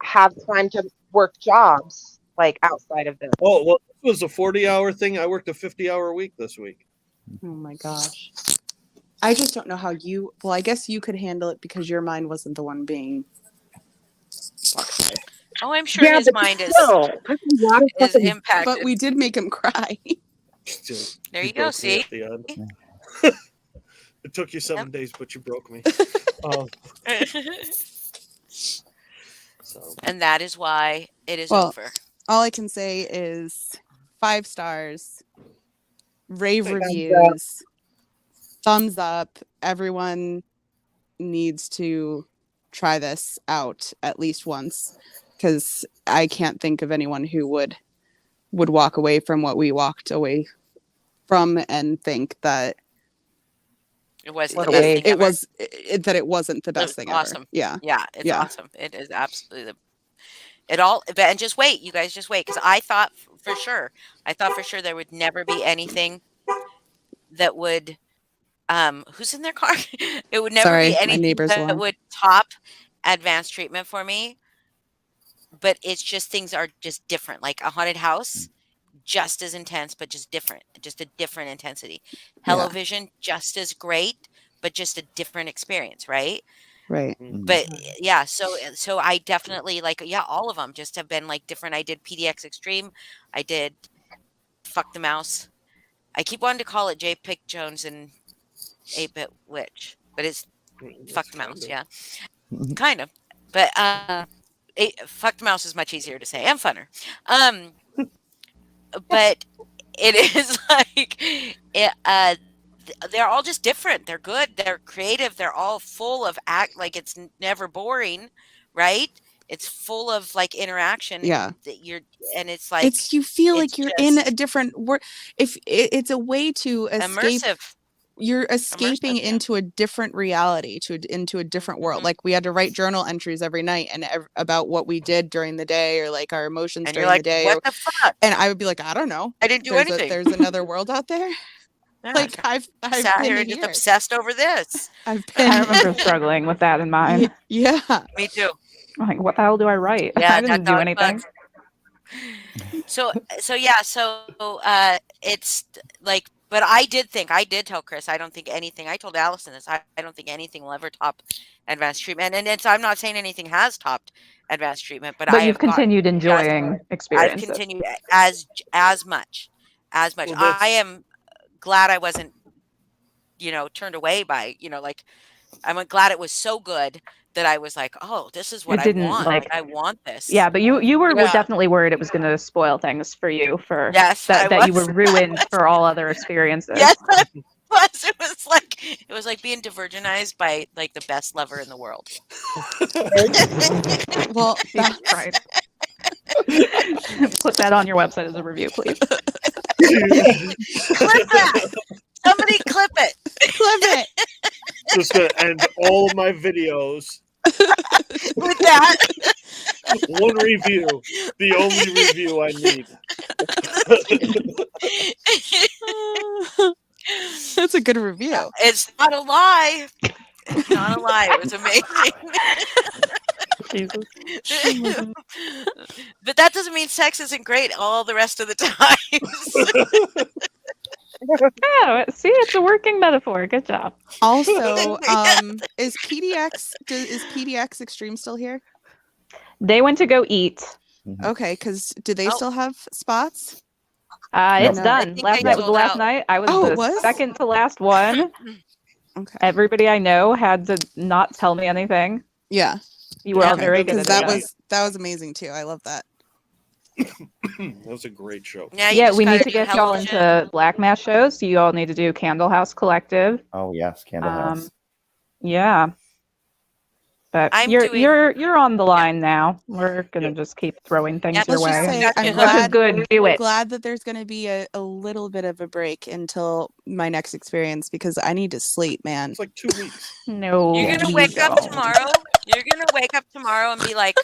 have time to work jobs like outside of this. Oh, well, this was a 40-hour thing. I worked a 50-hour week this week. Oh my gosh. I just don't know how you. Well, I guess you could handle it because your mind wasn't the one being. Oh, I'm sure his mind is impacted. But we did make him cry. There you go. broke me See? at the end. It took you 7 days, but you broke me. So. And that is why it is Well, over. All I can say is 5 stars, rave Thumbs up. reviews, thumbs up. Everyone needs to try this out at least once, because I can't think of anyone who would walk away from what we walked away from and think that It was What the a best wave. thing it ever. was that it wasn't the was best thing awesome. ever. Yeah. Yeah, it's Yeah. awesome. It is absolutely it all. And just wait, you guys, just wait, because I thought for sure there would never be anything that would. Who's in their car? It would never Sorry, be my anything neighbor's that alarm. would top advanced treatment for me. But it's just things are just different. Like a haunted house, just as intense, but just different. Just a different intensity. Hello Yeah. Vision, just as great, but just a different experience, right? Right. But yeah, so I definitely all of them just have been like different. I did PDX Extreme, I did Fuck the Mouse. I keep wanting to call it J. Pick Jones and 8-Bit Witch, but it's Fuck the Mouse, yeah, kind of. But Fuck the Mouse is much easier to say and funner. But it is like they're all just different. They're good. They're creative. They're all full of like it's never boring, right? It's full of like interaction. Yeah. And it's like You feel it's like you're in just a different world. If it's a way to escape, immersive. you're escaping Immersive, yeah. into a different reality, into a different world. Mhm. Like we had to write journal entries every night and about what we did during the day, or like our emotions And you're during like, the day. what the fuck? And I would be like, I don't know. I didn't do There's anything. there's another world out there. Yeah. Like I've Sat been here and just here. obsessed over this. I've been. I remember struggling with that in mind. Yeah. Me too. I'm like, what the hell do I write? Yeah, I didn't do dog anything. bugs. So it's like, but I did tell Chris, I don't think anything, I told Allison this, I don't think anything will ever top advanced treatment. And I'm not saying anything has topped advanced treatment, but But I you've have gotten continued enjoying I've experiences. continued as much. Well, I am glad I wasn't, turned away by, I'm glad it was so good that I was like, oh, this is what It I didn't, want. like- I want this. Yeah, but you were Yeah. definitely worried it was going to spoil things for you for Yes, that you were ruined for all other experiences. Yes, I was. It was like being divergenized by like the best lover in the world. Well, Jesus Christ. Put that on your website as a review, please. Clip that. Somebody clip it. clip it. Just gonna end all of my videos. With that. One review. The only review I need. That's a good review. It's not a lie. It's not a lie. It was amazing. Jesus. But that doesn't mean sex isn't great all the rest of the time. Yeah, see, it's a working metaphor. Good job. Also, is PDX Extreme still here? They went to go eat. Okay, because do they Oh. still have spots? It's No. I done. think Last they night was the sold last out. night. I was Oh, it the was? second to last one. Okay. Everybody I know had to not tell me anything. Yeah. You were all Yeah, very good Because at that it. was amazing too. I love that. That was a great show. Yeah, you Yeah, just we need gotta to do get y'all television. into Black Mass shows. So you all need to do Candle House Collective. Oh yes, Candle House. Yeah. But I'm you're doing- you're on the line now. We're gonna just keep throwing things Yep. your Let's just way. say Gotcha. I'm Which Which is glad good. Do it. glad that there's going to be a little bit of a break until my next experience because I need to sleep, man. It's like 2 weeks. No, You're gonna you wake up don't. tomorrow. You're gonna wake up tomorrow and be like,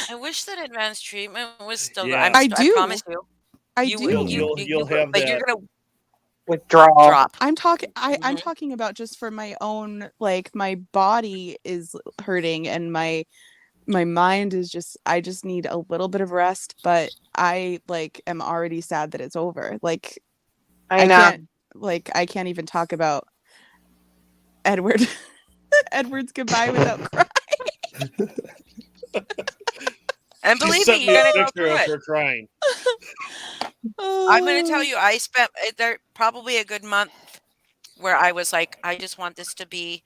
I wish that advanced treatment was still. Yeah. I do. promise you. I You do. will. You'll You have but you're that. gonna Withdrawal. drop. I'm talking I'm Mhm. talking about just for my own, like, my body is hurting and my mind is just, I just need a little bit of rest, but I like am already sad that it's over. Like I know. I can't even talk about Edward Edward's goodbye without crying. And You believe sent me, me you're a gonna go picture through of it. her crying. I'm gonna tell Oh. you, I spent there probably a good month where I was like, I just want this to be,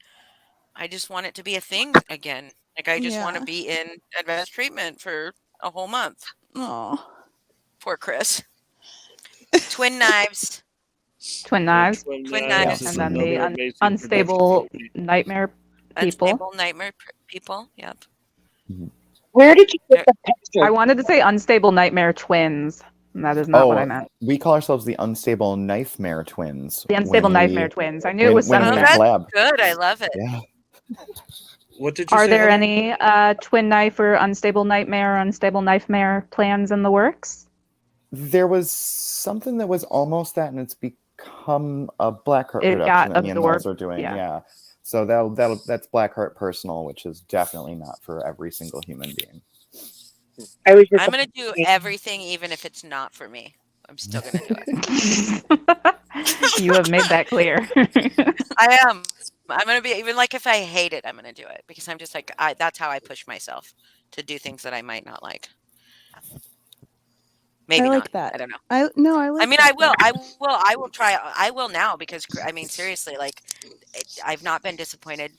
I just want it to be a thing again. Like I just want to Yeah. be in advanced treatment for a whole month. Oh. Poor Chris. Twin Knives. Twin Knives. Twin Knives Knives. is And then the another amazing unstable production company. nightmare people. Unstable Nightmare People. Yep. Where did you get the picture? I wanted to say unstable nightmare twins. And that is not what I meant. We call ourselves the Unstable Knifemare Twins. The unstable when nightmare we- twins. I knew it was when Oh, we something. that's collab. good. I love it. Yeah. What did you Are say? there Heather? any twin knife or unstable nightmare or unstable knifemare plans in the works? There was something that was almost that, and it's become a Blackheart It got production that me and Miles absorbed, are doing. yeah. Yeah. So that's Blackheart Personal, which is definitely not for every single human being. I was just I'm gonna do everything, even if it's not for me. I'm still gonna do it. You have made that clear. I am. I'm gonna be, even like if I hate it, I'm gonna do it because I'm just like that's how I push myself to do things that I might not like. Maybe I like not. that. I don't know. I like I mean, that. I will try. I will now because I mean, seriously, like I've not been disappointed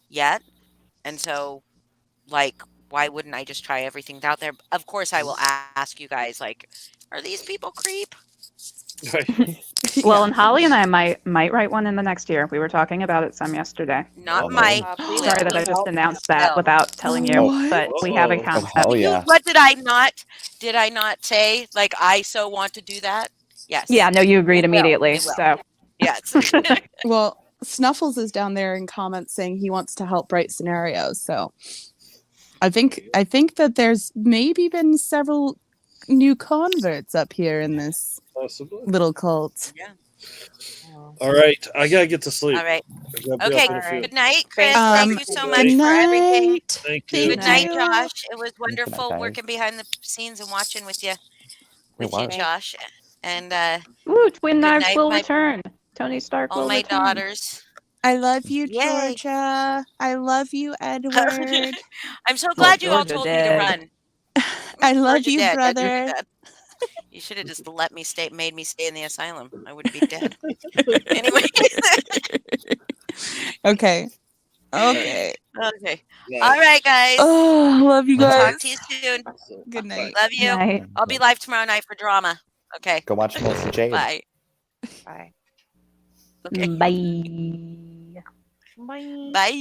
yet, and so like, why wouldn't I just try everything out there? Of course, I will ask you guys, like, are these people creep? Right. Well, Yeah. and Holly and I might write one in the next year. We were talking about it some yesterday. Not Oh. might. Please. Sorry that I just announced that No. without telling you, What? but we have a Uh-oh. concept. Hell yeah. What did I not? Did I not say like I so want to do that? Yes. Yeah, no, you agreed It will. immediately. It will. So Yes. Well, Snuffles is down there in comments saying he wants to help write scenarios. So I think that there's maybe been several new converts up here in this Possibly. little cult. All right. I gotta get to sleep. All right. I gotta be Okay. up in a few. Good night, Chris. Um, Thank you so good much Good for everything. night. Thank you. Good Thank night, you. Josh. It was Good night, wonderful guys. working behind the scenes and watching with you, It was. Josh. And Ooh, twin Good knives night, will my- return. Tony Stark all will my return. daughters. I love you, Yay. Georgia. I love you, Edward. I'm so glad you all Georgia told me to dead. run. I love Georgia you, dead. Georgia brother. dead. You should have just made me stay in the asylum. I would be dead. Anyway. Okay. Okay. Okay. Night. All right, guys. Oh, love you We'll guys. talk to you soon. Good night. Love you. Night. I'll be live tomorrow night for drama. Okay. Go watch Melissa Jade. Bye. Bye. Okay. Bye. Bye. Bye.